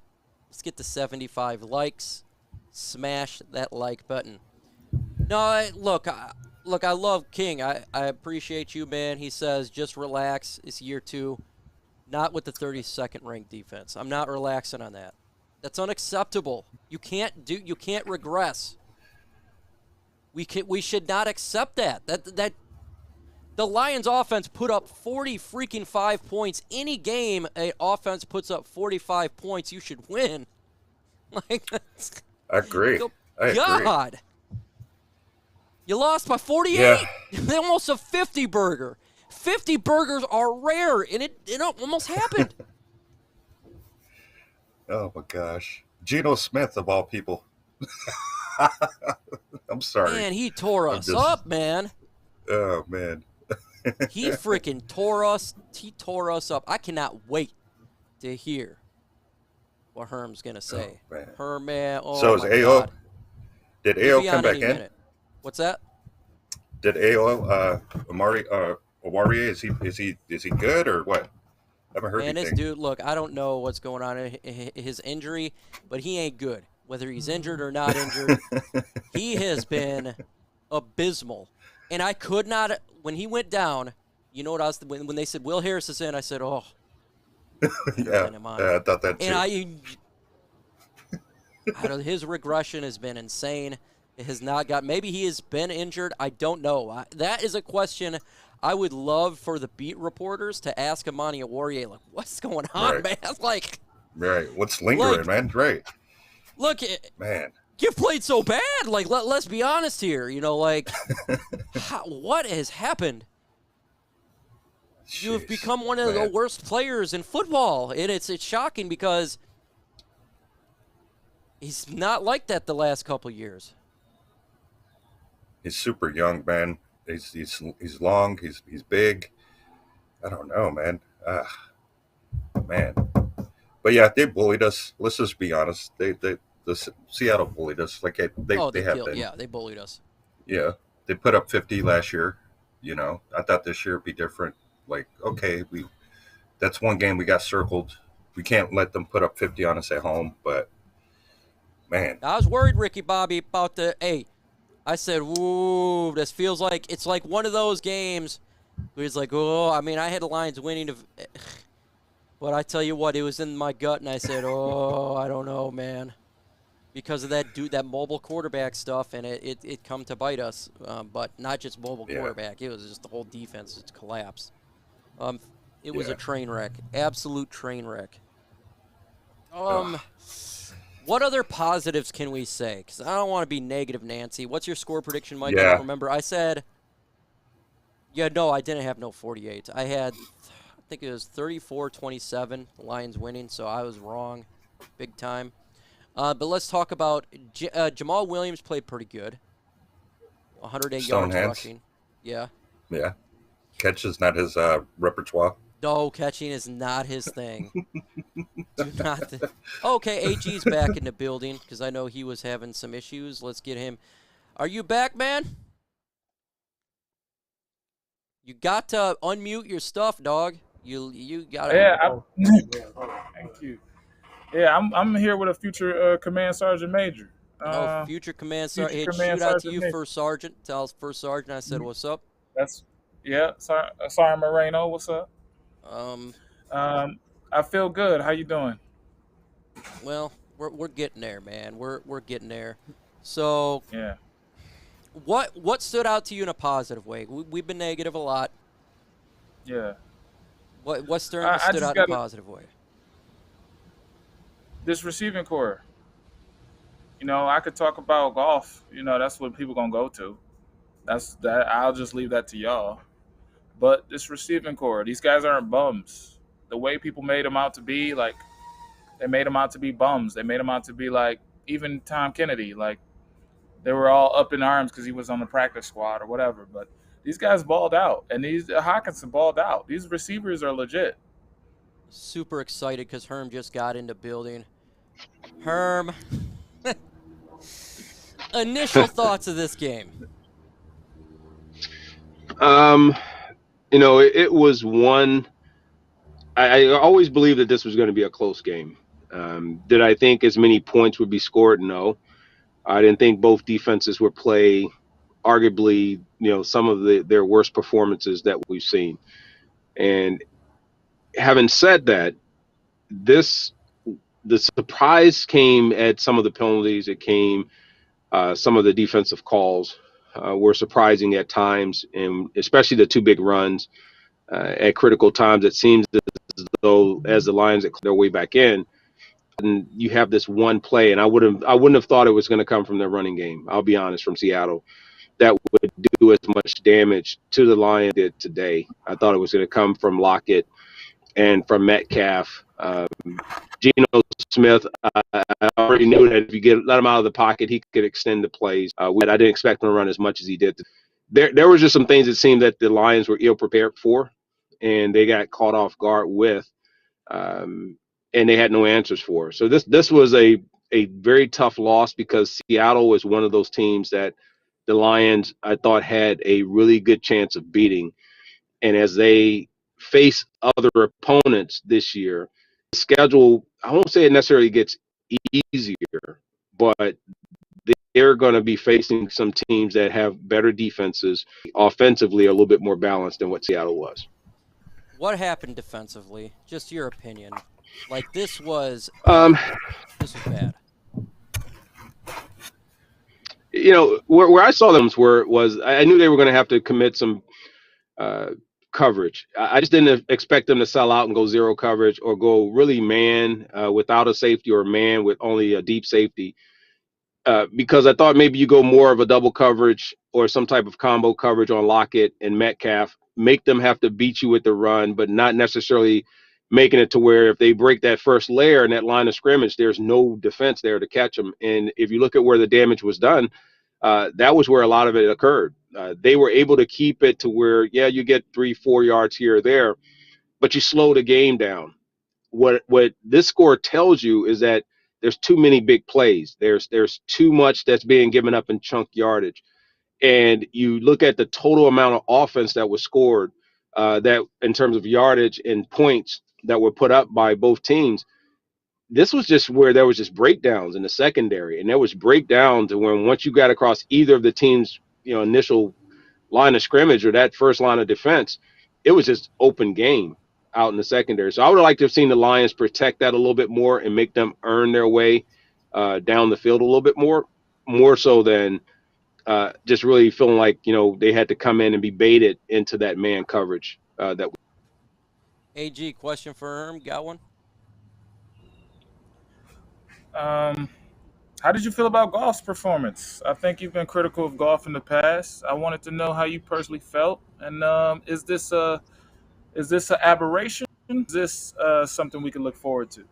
Speaker 2: Let's get to 75 likes. Smash that like button. No, look, I love King. I appreciate you, man. He says, just relax. It's year 2. Not with the 32nd ranked defense. I'm not relaxing on that. That's unacceptable. You can't regress. We should not accept that. The Lions offense put up 45 points. Any game an offense puts up 45 points, you should win. Like,
Speaker 4: I agree.
Speaker 2: God. You lost by 48?
Speaker 4: Yeah.
Speaker 2: They almost a 50 burger. 50 burgers are rare, and it almost happened.
Speaker 4: Oh, my gosh. Geno Smith, of all people. I'm sorry.
Speaker 2: Man, he tore us up, man.
Speaker 4: Oh, man.
Speaker 2: He freaking tore us. He tore us up. I cannot wait to hear what Herm's going to say.
Speaker 4: Oh, man.
Speaker 2: Herman,
Speaker 4: so is AO?
Speaker 2: God.
Speaker 4: Did AO come back in?
Speaker 2: Minute. What's that?
Speaker 4: Did AO Omari is he good or what? I haven't heard anything.
Speaker 2: This dude, look, I don't know what's going on in his injury, but he ain't good. Whether he's injured or not injured, he has been abysmal. And I could not, when he went down, you know what I was, when they said Will Harris is in, I said, oh.
Speaker 4: Yeah, I thought that too.
Speaker 2: And his regression has been insane. It has not got, maybe he has been injured. I don't know. That is a question I would love for the beat reporters to ask Amani Oruwariye, like, what's going on, man? Like,
Speaker 4: right. What's lingering, man? Right.
Speaker 2: Look,
Speaker 4: man.
Speaker 2: You've played so bad. Like, let's be honest here. You know, like, what has happened? Jeez, you have become one of the worst players in football. And it's shocking because he's not like that the last couple years.
Speaker 4: He's super young, man. He's long. He's big. I don't know, man. Man. But yeah, they bullied us. Let's just be honest. The Seattle bullied us. Like they have been.
Speaker 2: Yeah, they bullied us.
Speaker 4: Yeah, they put up 50 last year. You know, I thought this year would be different. Like, okay, that's one game we got circled. We can't let them put up 50 on us at home. But man,
Speaker 2: I was worried, Ricky Bobby, about I said, "Ooh, this feels like it's like one of those games where it's like, oh, I mean, I had the Lions winning, but I tell you what, it was in my gut, and I said, oh, I don't know, man." Because of that mobile quarterback stuff, and it come to bite us. But not just mobile quarterback. It was just the whole defense just collapsed. It was a train wreck. Absolute train wreck. What other positives can we say? Because I don't want to be negative, Nancy. What's your score prediction, Mike? I don't remember. I said, I didn't have no 48. I had, I think it was 34-27, the Lions winning, so I was wrong big time. But let's talk about Jamal Williams played pretty good. 108 yards rushing. Yeah.
Speaker 4: Yeah. Catch is not his repertoire.
Speaker 2: No, catching is not his thing. Okay, AG's back in the building because I know he was having some issues. Let's get him. Are you back, man? You got to unmute your stuff, dog. You got to.
Speaker 3: Yeah. Thank you. Yeah, I'm here with a future Command Sergeant Major.
Speaker 2: Future Command Sergeant. Hey, shoot out to you, First Sergeant. Tell us, First Sergeant, I said, what's up?
Speaker 3: Sergeant Moreno, what's up? I feel good. How you doing?
Speaker 2: Well, we're getting there, man. We're getting there. So
Speaker 3: yeah.
Speaker 2: What stood out to you in a positive way? We've been negative a lot.
Speaker 3: Yeah.
Speaker 2: What stood out in a positive way?
Speaker 3: This receiving core. You know, I could talk about Goff. You know, that's what people gonna go to. That's that. I'll just leave that to y'all. But this receiving core, these guys aren't bums. The way people made them out to be, like, they made them out to be bums. They made them out to be like, even Tom Kennedy, like, they were all up in arms because he was on the practice squad or whatever. But these guys balled out, and Hutchinson balled out. These receivers are legit.
Speaker 2: Super excited because Herm just got into building. Herm, initial thoughts of this game?
Speaker 5: You know, it was one. I always believed that this was going to be a close game. Did I think as many points would be scored? No. I didn't think both defenses would play arguably, some of their worst performances that we've seen. And having said that, the surprise came at some of the penalties. It came some of the defensive calls. were surprising at times, and especially the two big runs at critical times. It seems as though as the Lions get their way back in, and you have this one play, and I wouldn't have thought it was going to come from their running game. I'll be honest, from Seattle, that would do as much damage to the Lions did today. I thought it was going to come from Lockett and from Metcalf. Geno Smith, I already knew that if you let him out of the pocket, he could extend the plays. I didn't expect him to run as much as he did. There was just some things it seemed that the Lions were ill prepared for, and they got caught off guard with, and they had no answers for. So this was a very tough loss, because Seattle was one of those teams that the Lions, I thought, had a really good chance of beating. And as they face other opponents this year, the schedule, I won't say it necessarily gets easier, but they're going to be facing some teams that have better defenses, offensively a little bit more balanced than what Seattle was.
Speaker 2: What happened defensively? Just your opinion. Like, this was bad.
Speaker 5: You know, where I saw them was I knew they were going to have to commit some coverage. I just didn't expect them to sell out and go zero coverage, or go really man without a safety, or man with only a deep safety. Because I thought maybe you go more of a double coverage or some type of combo coverage on Lockett and Metcalf, make them have to beat you with the run, but not necessarily making it to where if they break that first layer in that line of scrimmage, there's no defense there to catch them. And if you look at where the damage was done, that was where a lot of it occurred. They were able to keep it to where, yeah, you get 3-4 yards here or there, but you slow the game down. What this score tells you is that there's too many big plays. There's too much that's being given up in chunk yardage. And you look at the total amount of offense that was scored, that in terms of yardage and points that were put up by both teams, this was just where there was just breakdowns in the secondary. And there was breakdowns to when once you got across either of the team's, initial line of scrimmage or that first line of defense, it was just open game out in the secondary. So I would have liked to have seen the Lions protect that a little bit more and make them earn their way down the field a little bit more so than just really feeling like, they had to come in and be baited into that man coverage.
Speaker 2: AG, question for Herm. Got one?
Speaker 3: How did you feel about Goff's performance? I think you've been critical of Goff in the past. I wanted to know how you personally felt. And is this an aberration? Is this something we can look forward to?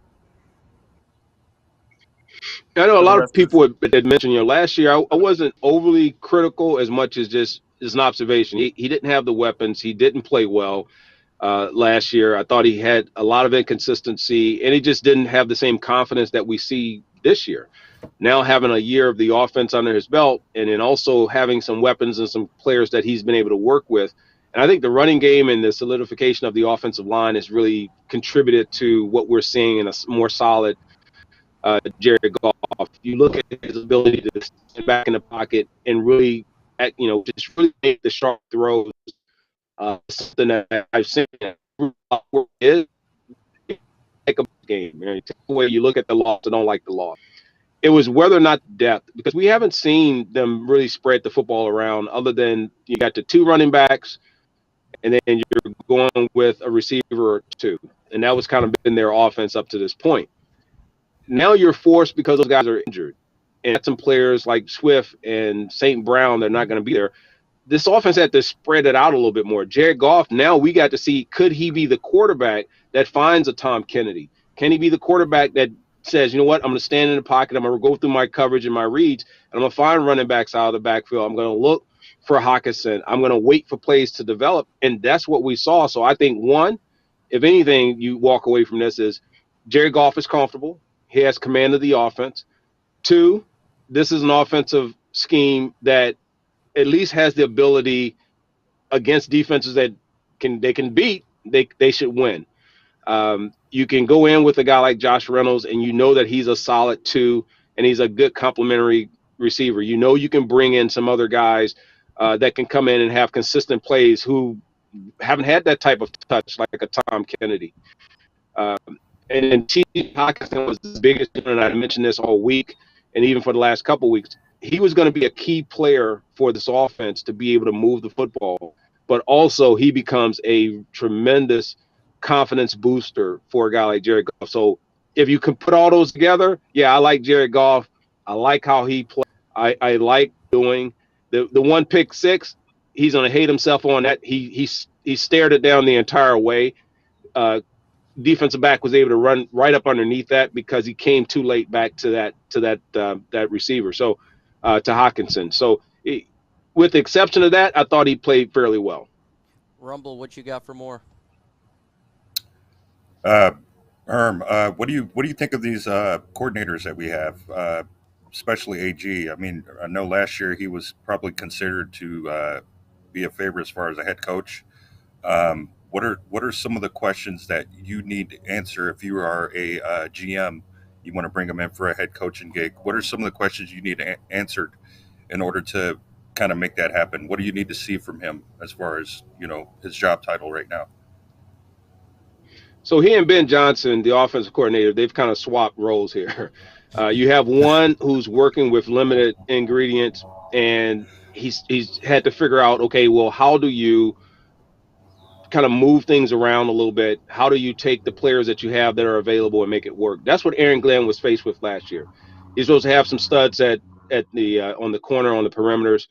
Speaker 5: I know a lot of people had mentioned, last year I wasn't overly critical as much as just as an observation. He didn't have the weapons. He didn't play well last year. I thought he had a lot of inconsistency, and he just didn't have the same confidence that we see this year. Now having a year of the offense under his belt, and then also having some weapons and some players that he's been able to work with. And I think the running game and the solidification of the offensive line has really contributed to what we're seeing in a more solid Jared Goff. You look at his ability to stand back in the pocket and really, just really make the sharp throws. Something that I've seen is like a game. Take away, you look at the loss, I don't like the loss. It was whether or not depth, because we haven't seen them really spread the football around, other than you got the two running backs, and then you're going with a receiver or two. And that was kind of been their offense up to this point. Now you're forced, because those guys are injured, and some players like Swift and St. Brown, they're not going to be there. This offense had to spread it out a little bit more. Jared Goff, now we got to see, could he be the quarterback that finds a Tom Kennedy? Can he be the quarterback that says, you know what, I'm going to stand in the pocket, I'm going to go through my coverage and my reads, and I'm going to find running backs out of the backfield. I'm going to look for Hutchinson. I'm going to wait for plays to develop, and that's what we saw. So I think, one, if anything you walk away from this is Jared Goff is comfortable. He has command of the offense. Two, this is an offensive scheme that at least has the ability against defenses that they can beat, they should win. You can go in with a guy like Josh Reynolds, and that he's a solid 2, and he's a good complementary receiver. You can bring in some other guys that can come in and have consistent plays who haven't had that type of touch, like a Tom Kennedy. And then T. Hutchinson was the biggest, and I mentioned this all week, and even for the last couple of weeks. he was going to be a key player for this offense to be able to move the football, but also he becomes a tremendous confidence booster for a guy like Jared Goff. So if you can put all those together, yeah, I like Jared Goff. I like how he plays. I like doing the one pick six. He's going to hate himself on that. He stared it down the entire way. Defensive back was able to run right up underneath that because he came too late back to that receiver. So to Hutchinson. So with the exception of that, I thought he played fairly well.
Speaker 2: Rumble, what you got for more?
Speaker 4: Herm, what do you think of these coordinators that we have, especially AG? I mean, I know last year he was probably considered to be a favorite as far as a head coach. What are some of the questions that you need to answer if you are a GM? You want to bring him in for a head coaching gig. What are some of the questions you need answered in order to kind of make that happen? What do you need to see from him as far as, his job title right now?
Speaker 5: So he and Ben Johnson, the offensive coordinator, they've kind of swapped roles here. You have one who's working with limited ingredients, and he's had to figure out, okay, well, how do you kind of move things around a little bit? How do you take the players that you have that are available and make it work? That's what Aaron Glenn was faced with last year. He's supposed to have some studs at the on the corner, on the perimeters.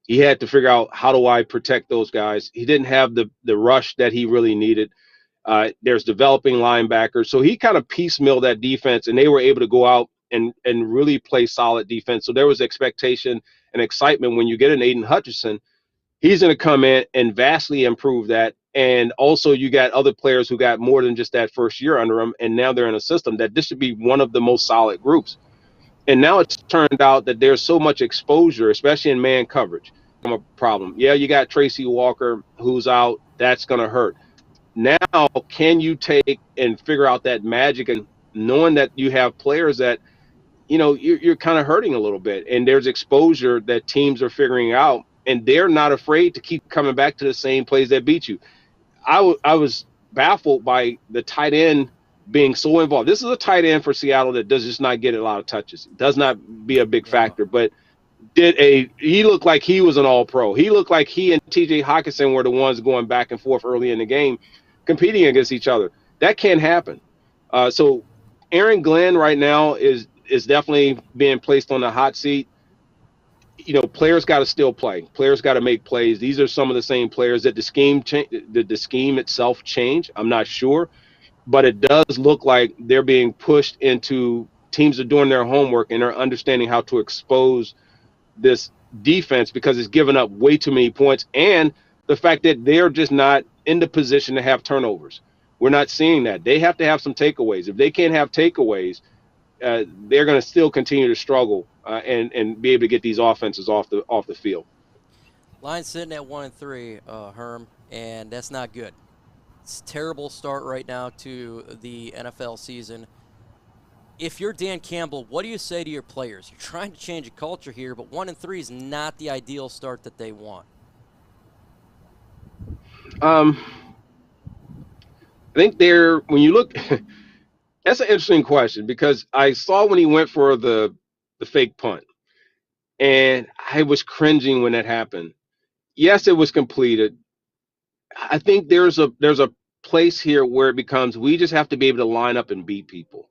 Speaker 5: He had to figure out, how do I protect those guys? He didn't have the rush that he really needed. There's developing linebackers. So he kind of piecemealed that defense, and they were able to go out and really play solid defense. So there was expectation and excitement when you get an Aidan Hutchinson. He's going to come in and vastly improve that. And also you got other players who got more than just that first year under them, and now they're in a system that this should be one of the most solid groups. And now it's turned out that there's so much exposure, especially in man coverage, from a problem. Yeah, you got Tracy Walker who's out. That's going to hurt. Now, can you take and figure out that magic, and knowing that you have players that, you're kind of hurting a little bit, and there's exposure that teams are figuring out, and they're not afraid to keep coming back to the same plays that beat you. I was baffled by the tight end being so involved. This is a tight end for Seattle that does just not get a lot of touches. Does not be a big factor, but he looked like he was an all-pro. He looked like he and TJ Hawkinson were the ones going back and forth early in the game, competing against each other. That can't happen. So Aaron Glenn right now is definitely being placed on the hot seat. Players got to still play. Players got to make plays. These are some of the same players that the scheme itself changed. I'm not sure, but it does look like they're being pushed into, teams are doing their homework and are understanding how to expose this defense, because it's given up way too many points, and the fact that they're just not in the position to have turnovers. We're not seeing that. They have to have some takeaways. If they can't have takeaways, they're going to still continue to struggle and be able to get these offenses off the field.
Speaker 2: Line sitting at 1-3, Herm, and that's not good. It's a terrible start right now to the NFL season. If you're Dan Campbell, what do you say to your players? You're trying to change a culture here, but 1-3 is not the ideal start that they want.
Speaker 5: I think when you look, that's an interesting question, because I saw when he went for the fake punt, and I was cringing when that happened. Yes, it was completed. I think there's a place here where it becomes, we just have to be able to line up and beat people.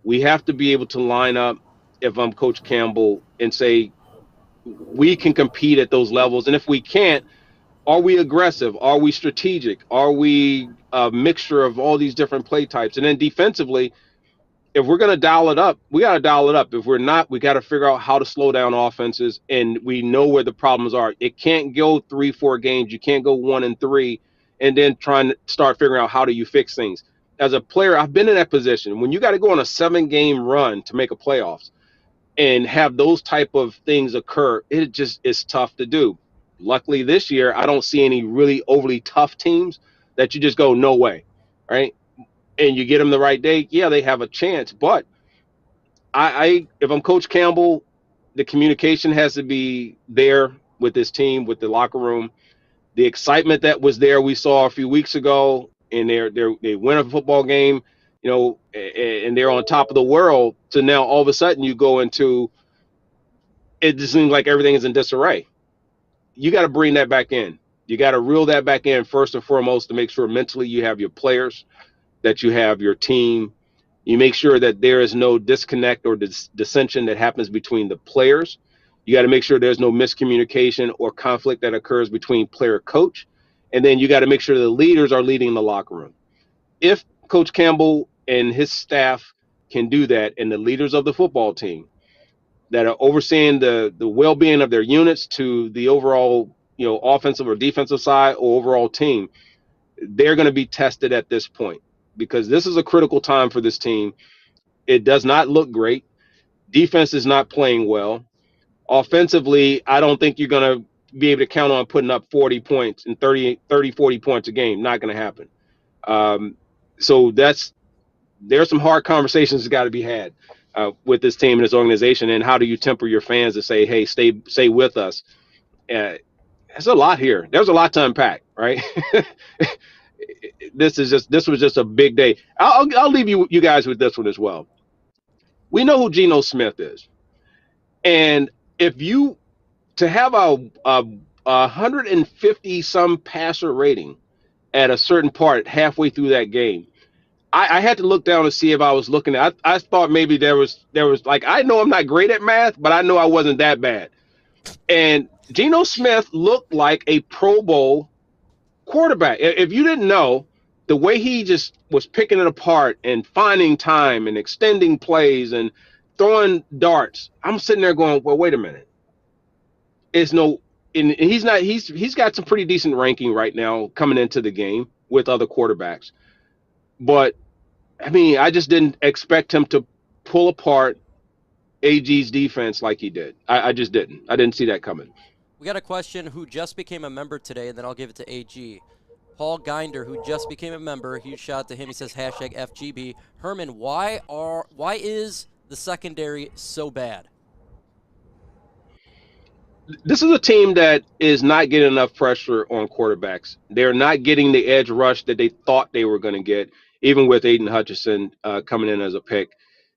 Speaker 5: We have to be able to line up, if I'm Coach Campbell, and say, we can compete at those levels. And if we can't, are we aggressive? Are we strategic? Are we a mixture of all these different play types? And then defensively, if we're going to dial it up, we got to dial it up. If we're not, we got to figure out how to slow down offenses, and we know where the problems are. It can't go 3-4 games. You can't go 1-3 and then trying to start figuring out how do you fix things. As a player, I've been in that position. When you got to go on a 7-game run to make a playoffs and have those type of things occur, it just is tough to do. Luckily this year, I don't see any really overly tough teams that you just go, no way, right? And you get them the right day, yeah, they have a chance. But if I'm Coach Campbell, the communication has to be there with this team, with the locker room. The excitement that was there, we saw a few weeks ago, and they win a football game, and they're on top of the world. So now all of a sudden you go into it just seems like everything is in disarray. You got to bring that back in. You got to reel that back in first and foremost to make sure mentally you have your players, that you have your team. You make sure that there is no disconnect or dissension that happens between the players. You got to make sure there's no miscommunication or conflict that occurs between player coach. And then you got to make sure the leaders are leading the locker room. If Coach Campbell and his staff can do that, and the leaders of the football team that are overseeing the well-being of their units to the overall, offensive or defensive side or overall team, they're going to be tested at this point, because this is a critical time for this team. It does not look great. Defense is not playing well. Offensively, I don't think you're going to be able to count on putting up 40 points and 30, 40 points a game. Not going to happen. So there's some hard conversations that got to be had with this team and this organization. And how do you temper your fans to say, hey, stay with us? There's a lot here. There's a lot to unpack, right? This was just a big day. I'll leave you guys with this one as well. We know who Geno Smith is, and if you to have a 150 some passer rating at a certain part halfway through that game, I had to look down to see if I was looking at. I thought maybe there was like, I know I'm not great at math, but I know I wasn't that bad. And Geno Smith looked like a Pro Bowl quarterback. If you didn't know, the way he just was picking it apart and finding time and extending plays and throwing darts, I'm sitting there going, well, wait a minute. He's got some pretty decent ranking right now coming into the game with other quarterbacks. But I mean, I just didn't expect him to pull apart AG's defense like he did. I just didn't. I didn't see that coming.
Speaker 2: We got a question who just became a member today, and then I'll give it to AG. Paul Ginder, who just became a member, huge shout out to him. He says #FGB. Herman, why is the secondary so bad?
Speaker 5: This is a team that is not getting enough pressure on quarterbacks. They're not getting the edge rush that they thought they were going to get, even with Aidan Hutchinson coming in as a pick.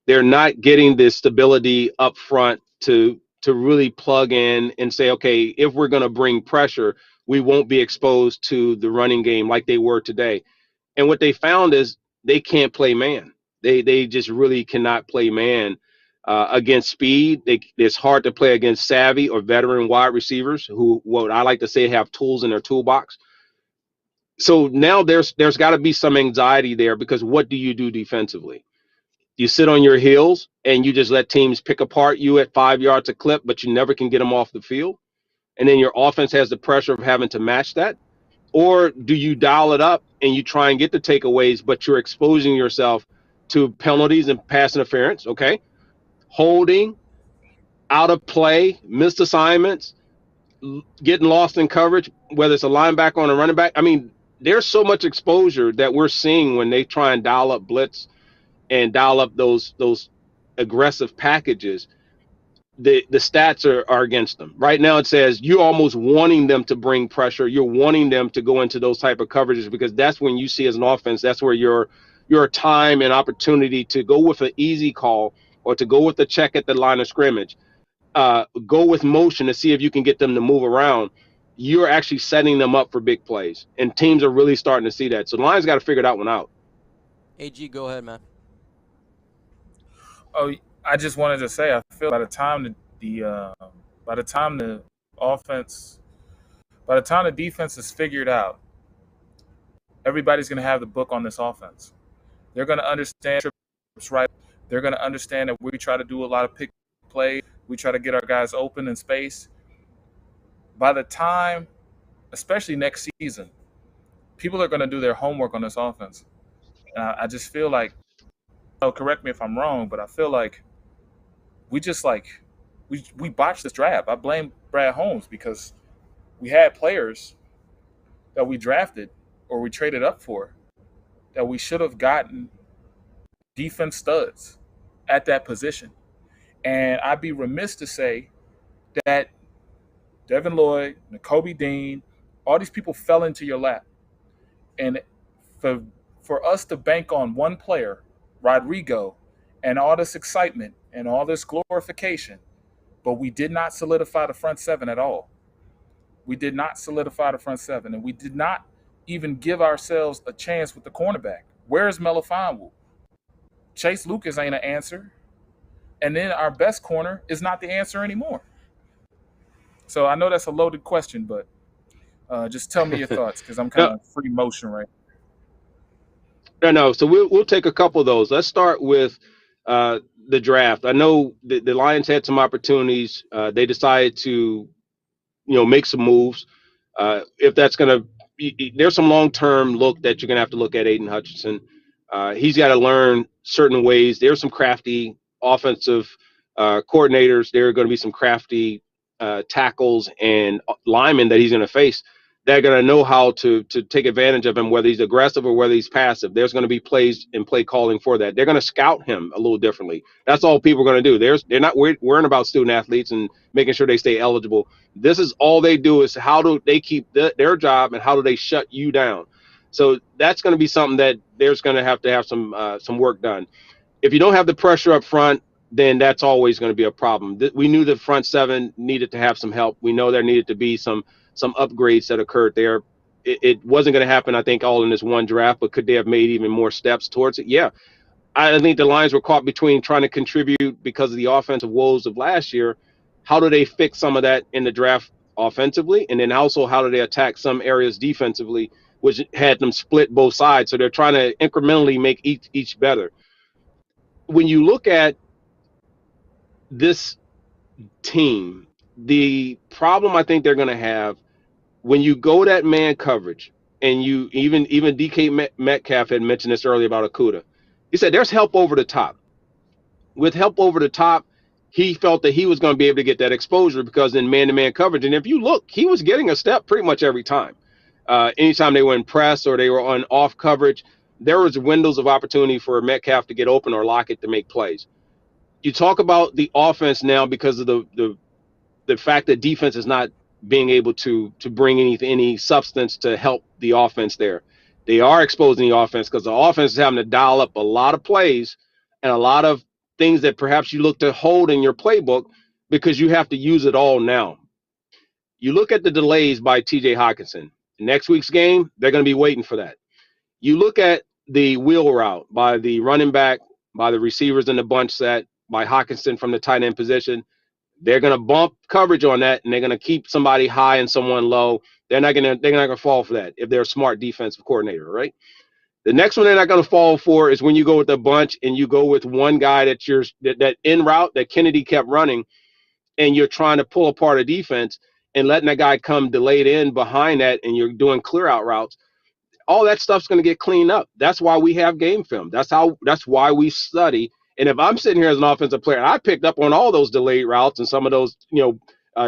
Speaker 5: They're not getting the stability up front to really plug in and say, okay, if we're going to bring pressure, we won't be exposed to the running game like they were today. And what they found is they can't play man. They just really cannot play man against speed. It's hard to play against savvy or veteran wide receivers who, what I like to say, have tools in their toolbox. So now there's got to be some anxiety there, because what do you do defensively? You sit on your heels and you just let teams pick apart you at 5 yards a clip, but you never can get them off the field. And then your offense has the pressure of having to match that. Or do you dial it up and you try and get the takeaways, but you're exposing yourself to penalties and pass interference, okay? Holding, out of play, missed assignments, getting lost in coverage, whether it's a linebacker or a running back. I mean, there's so much exposure that we're seeing when they try and dial up blitz and dial up those aggressive packages. The stats are against them. Right now it says you're almost wanting them to bring pressure. You're wanting them to go into those type of coverages, because that's when you see, as an offense, that's where your time and opportunity to go with an easy call or to go with a check at the line of scrimmage, go with motion to see if you can get them to move around. You're actually setting them up for big plays, and teams are really starting to see that. So the Lions got to figure that one out.
Speaker 2: AG, go ahead, man.
Speaker 3: Oh, I just wanted to say, I feel by the time the defense is figured out, everybody's going to have the book on this offense. They're going to understand trips right. They're going to understand that we try to do a lot of pick plays. We try to get our guys open in space. By the time, especially next season, people are going to do their homework on this offense. And I just feel like, correct me if I'm wrong, but I feel like we botched this draft. I blame Brad Holmes, because we had players that we drafted or we traded up for that we should have gotten defense studs at that position. And I'd be remiss to say that Devin Lloyd, Nakobe Dean, all these people fell into your lap. And for us to bank on one player, Rodrigo, and all this excitement and all this glorification, but we did not solidify the front seven at all. We did not solidify the front seven, and we did not even give ourselves a chance with the cornerback. Where's Melifonwu? Chase Lucas ain't an answer. And then our best corner is not the answer anymore. So I know that's a loaded question, but just tell me your thoughts, because I'm kind of free motion right now.
Speaker 5: No. So we'll take a couple of those. Let's start with the draft. I know the Lions had some opportunities. They decided to, make some moves. If that's going to, there's some long-term look that you're going to have to look at Aidan Hutchinson. He's got to learn certain ways. There's some crafty offensive coordinators. There are going to be some crafty tackles and linemen that he's going to face. They're going to know how to take advantage of him, whether he's aggressive or whether he's passive. There's going to be plays and play calling for that. They're going to scout him a little differently. That's all people are going to do. They're not worrying about student athletes and making sure they stay eligible. This is all they do is how do they keep their job and how do they shut you down. So that's going to be something that there's going to have some work done. If you don't have the pressure up front, then that's always going to be a problem. We knew the front seven needed to have some help. We know there needed to be some upgrades that occurred there. It wasn't going to happen, I think, all in this one draft, but could they have made even more steps towards it? Yeah. I think the Lions were caught between trying to contribute because of the offensive woes of last year. How do they fix some of that in the draft offensively? And then also, how do they attack some areas defensively, which had them split both sides? So they're trying to incrementally make each better. When you look at this team, the problem I think they're going to have when you go that man coverage, and you even DK Metcalf had mentioned this earlier about Okudah. He said there's help over the top. With help over the top, he felt that he was going to be able to get that exposure because in man-to-man coverage, and if you look, he was getting a step pretty much every time. Anytime they were in press or they were on off coverage, there was windows of opportunity for Metcalf to get open or Lockett to make plays. You talk about the offense now because of the fact that defense is not being able to bring any substance to help the offense there. They are exposing the offense because the offense is having to dial up a lot of plays and a lot of things that perhaps you look to hold in your playbook because you have to use it all now. You look at the delays by TJ Hutchinson. Next week's game, they're going to be waiting for that. You look at the wheel route by the running back, by the receivers in the bunch set, by Hutchinson from the tight end position. They're going to bump coverage on that, and they're going to keep somebody high and someone low. They're not going to fall for that if they're a smart defensive coordinator, right? The next one they're not going to fall for is when you go with a bunch and you go with one guy that in route that Kennedy kept running, and you're trying to pull apart a defense and letting that guy come delayed in behind that, and you're doing clear out routes. All that stuff's going to get cleaned up. That's why we have game film. That's why we study. And if I'm sitting here as an offensive player, and I picked up on all those delayed routes and some of those,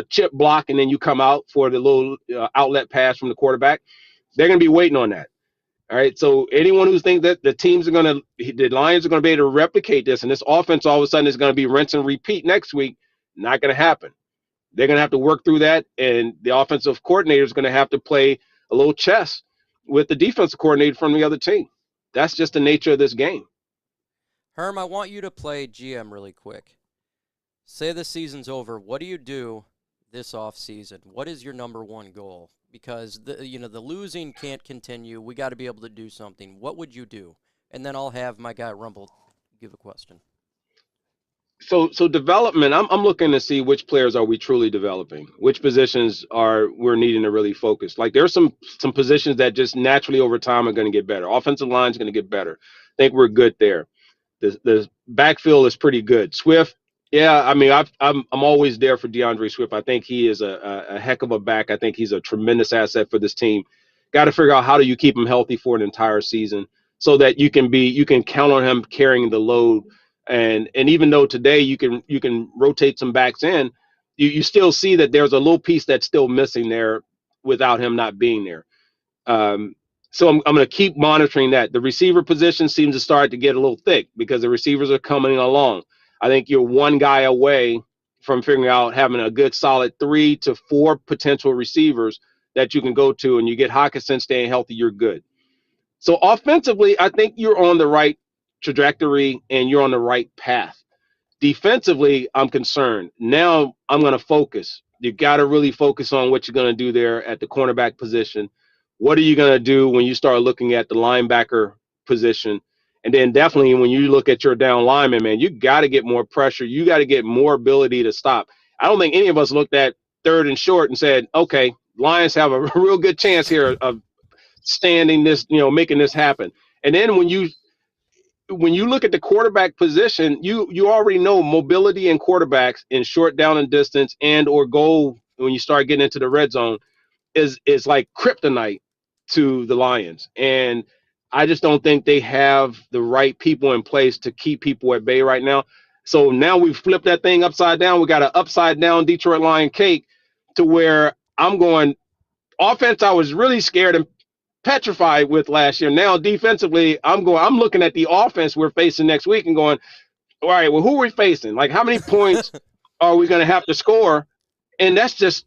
Speaker 5: chip block, and then you come out for the little outlet pass from the quarterback, they're going to be waiting on that. All right. So anyone who thinks that the Lions are going to be able to replicate this, and this offense all of a sudden is going to be rinse and repeat next week, not going to happen. They're going to have to work through that, and the offensive coordinator is going to have to play a little chess with the defensive coordinator from the other team. That's just the nature of this game.
Speaker 2: Herm, I want you to play GM really quick. Say the season's over. What do you do this offseason? What is your number one goal? Because the losing can't continue. We got to be able to do something. What would you do? And then I'll have my guy Rumble give a question.
Speaker 5: So development, I'm looking to see which players are we truly developing, which positions we're needing to really focus. Like there's some positions that just naturally over time are going to get better. Offensive line is going to get better. I think we're good there. The backfield is pretty good. Swift, yeah, I mean I'm always there for DeAndre Swift. I think he is a heck of a back. I think he's a tremendous asset for this team. Got to figure out how do you keep him healthy for an entire season so that you can count on him carrying the load. And even though today you can rotate some backs in, you still see that there's a little piece that's still missing there without him not being there. So I'm going to keep monitoring that. The receiver position seems to start to get a little thick because the receivers are coming along. I think you're one guy away from figuring out having a good solid 3 to 4 potential receivers that you can go to, and you get Hutchinson staying healthy, you're good. So offensively, I think you're on the right trajectory and you're on the right path. Defensively, I'm concerned. Now I'm going to focus. You got to really focus on what you're going to do there at the cornerback position. What are you going to do when you start looking at the linebacker position? And then definitely when you look at your down lineman, man, you got to get more pressure. You got to get more ability to stop. I don't think any of us looked at 3rd and short and said, okay, Lions have a real good chance here of standing this, making this happen. And then when you look at the quarterback position, you already know mobility in quarterbacks in short down and distance and or goal when you start getting into the red zone is like kryptonite to the Lions. And I just don't think they have the right people in place to keep people at bay right now. So now we've flipped that thing upside down. We got an upside down Detroit Lion cake to where I'm going offense. I was really scared and petrified with last year. Now defensively, I'm looking at the offense we're facing next week and going, all right, well, who are we facing? Like, how many points are we going to have to score? And that's just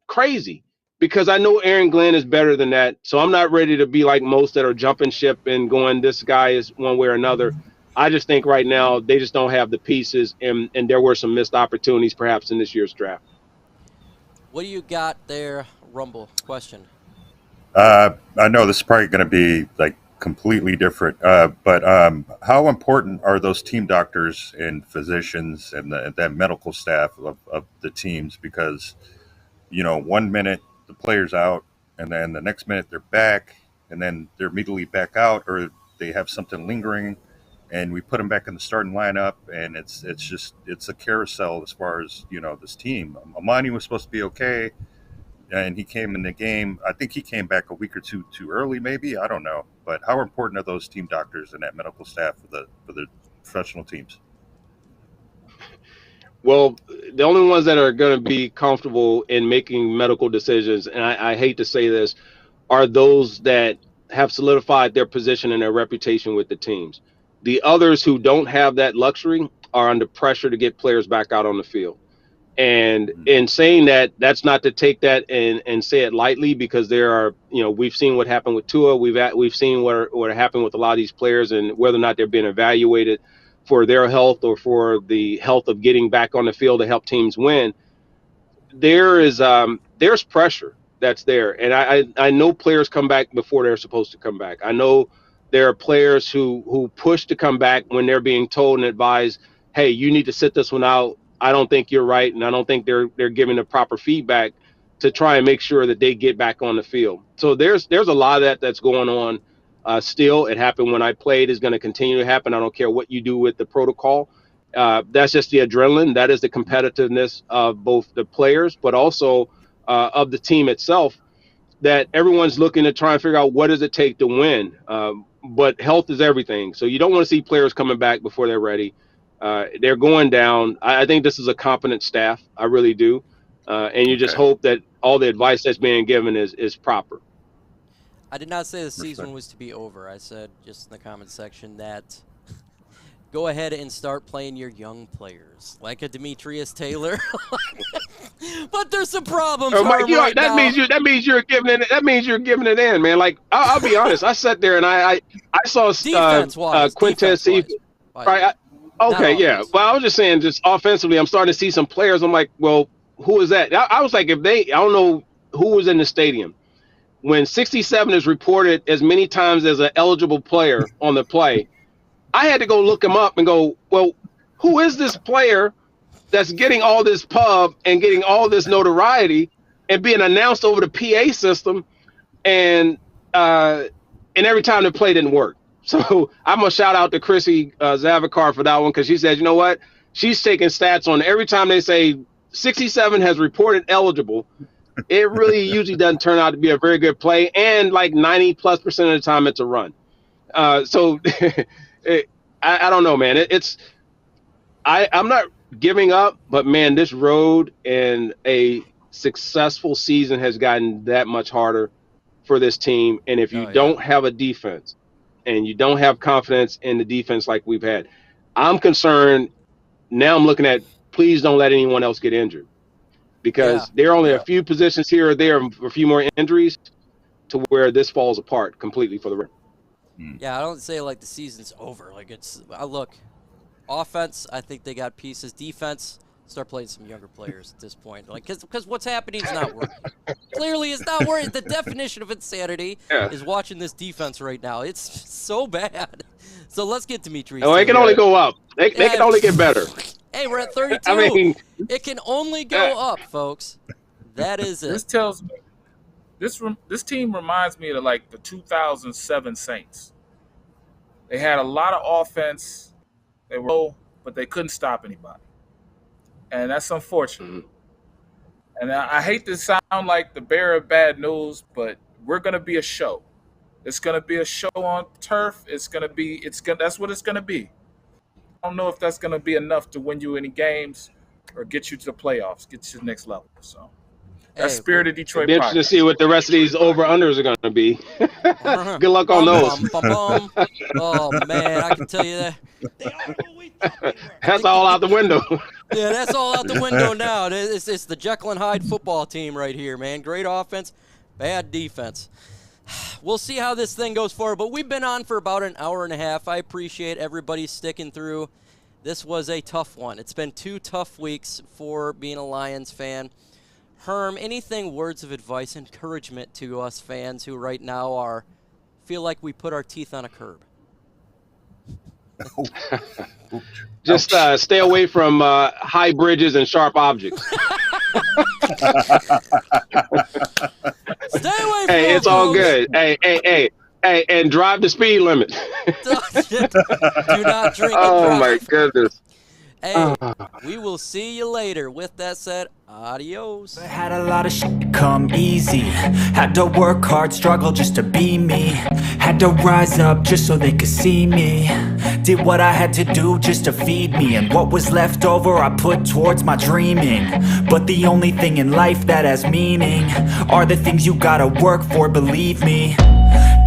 Speaker 5: crazy, because I know Aaron Glenn is better than that. So I'm not ready to be like most that are jumping ship and going, this guy is one way or another. I just think right now they just don't have the pieces, and there were some missed opportunities perhaps in this year's draft.
Speaker 2: What do you got there, Rumble? Question.
Speaker 4: I know this is probably going to be like completely different, but how important are those team doctors and physicians and that medical staff of the teams? Because, 1 minute the player's out, and then the next minute they're back, and then they're immediately back out, or they have something lingering, and we put them back in the starting lineup, and it's a carousel as far as, this team. Amani was supposed to be okay, and he came in the game. I think he came back a week or two too early, maybe. I don't know. But how important are those team doctors and that medical staff for the professional teams?
Speaker 5: Well, the only ones that are going to be comfortable in making medical decisions, and I hate to say this, are those that have solidified their position and their reputation with the teams. The others who don't have that luxury are under pressure to get players back out on the field. And in saying that, that's not to take that and say it lightly, because there are, we've seen what happened with Tua. We've seen what happened with a lot of these players, and whether or not they're being evaluated for their health or for the health of getting back on the field to help teams win. There's pressure that's there. And I know players come back before they're supposed to come back. I know there are players who push to come back when they're being told and advised, hey, you need to sit this one out. I don't think you're right, and I don't think they're giving the proper feedback to try and make sure that they get back on the field. So there's a lot of that's going on still. It happened when I played. It's going to continue to happen. I don't care what you do with the protocol. That's just the adrenaline. That is the competitiveness of both the players, but also of the team itself, that everyone's looking to try and figure out what does it take to win. But health is everything. So you don't want to see players coming back before they're ready. They're going down. I think this is a competent staff. I really do. And you just hope that all the advice that's being given is proper.
Speaker 2: I did not say the season was to be over. I said just in the comment section that go ahead and start playing your young players, like a Demetrius Taylor. But there's some problems.
Speaker 5: Mike, that means you're giving it in, man. Like I'll be honest. I sat there and I saw Quintez Cephas. Right. Okay, yeah. Well, I was just saying, just offensively, I'm starting to see some players. I'm like, well, who is that? I was like, I don't know who was in the stadium when 67 is reported as many times as an eligible player on the play. I had to go look him up and go, well, who is this player that's getting all this pub and getting all this notoriety and being announced over the PA system, and every time the play didn't work. So I'm going to shout out to Chrissy Zavacar for that one, because she said, you know what? She's taking stats on every time they say 67 has reported eligible. It really usually doesn't turn out to be a very good play, and like 90+% of the time it's a run. So I don't know, man. I'm not giving up, but man, this road and a successful season has gotten that much harder for this team. And if you don't have a defense and you don't have confidence in the defense like we've had, I'm concerned. Now I'm looking at, please don't let anyone else get injured, because there are only a few positions here or there, a few more injuries to where this falls apart completely for the rest.
Speaker 2: Yeah, I don't say like the season's over. Like look, Offense, I think they got pieces. Defense, start playing some younger players at this point. Like, because what's happening is not working. Clearly, it's not working. The definition of insanity is watching this defense right now. It's so bad. So let's get Dimitri.
Speaker 5: Oh, it can only go up. They can only get better.
Speaker 2: Hey, we're at 32.
Speaker 5: I mean,
Speaker 2: it can only go up, folks. That is it.
Speaker 3: This tells me this team reminds me of like the 2007 Saints. They had a lot of offense. They were low, but they couldn't stop anybody. And that's unfortunate. Mm-hmm. And I hate to sound like the bearer of bad news, but we're going to be a show. It's going to be a show on turf. That's what it's going to be. I don't know if that's going to be enough to win you any games or get you to the playoffs, get you to the next level. So that's Spirit of Detroit.
Speaker 5: It'll be interesting to see what the rest of these over-unders are going to be. Good luck on those.
Speaker 2: Oh, man, I can tell you that.
Speaker 5: That's all out the window.
Speaker 2: Yeah, that's all out the window now. It's the Jekyll and Hyde football team right here, man. Great offense, bad defense. We'll see how this thing goes forward, but we've been on for about an hour and a half. I appreciate everybody sticking through. This was a tough one. It's been 2 tough weeks for being a Lions fan. Herm, words of advice, encouragement to us fans who right now feel like we put our teeth on a curb?
Speaker 5: Just stay away from high bridges and sharp objects.
Speaker 2: Stay away from
Speaker 5: Hey, it's all good. Hey, and drive the speed limit.
Speaker 2: Do not drink.
Speaker 5: Oh, my goodness.
Speaker 2: Hey, we will see you later. With that said, adios.
Speaker 1: I had a lot of shit come easy. Had to work hard, struggle just to be me. Had to rise up just so they could see me. Did what I had to do just to feed me. And what was left over I put towards my dreaming. But the only thing in life that has meaning are the things you gotta work for, believe me.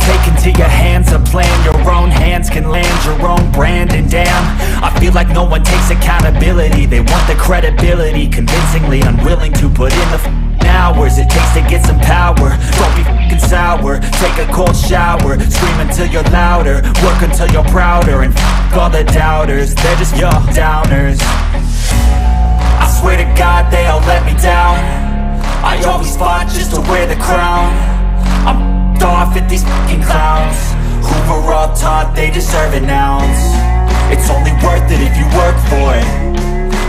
Speaker 1: Take into your hands a plan. Your own hands can land your own brand. And damn, I feel like no one takes accountability. They want the credibility, convincingly unwilling to put in the hours it takes to get some power. Don't be f***ing sour. Take a cold shower. Scream until you're louder. Work until you're prouder. And f*** all the doubters. They're just your downers. I swear to God they all let me down. I always fought just to wear the crown. I'm off at these fucking clowns who were all taught they deserve an ounce. It's only worth it if you work for it.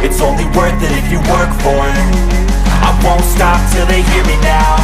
Speaker 1: It's only worth it if you work for it. I won't stop till they hear me now.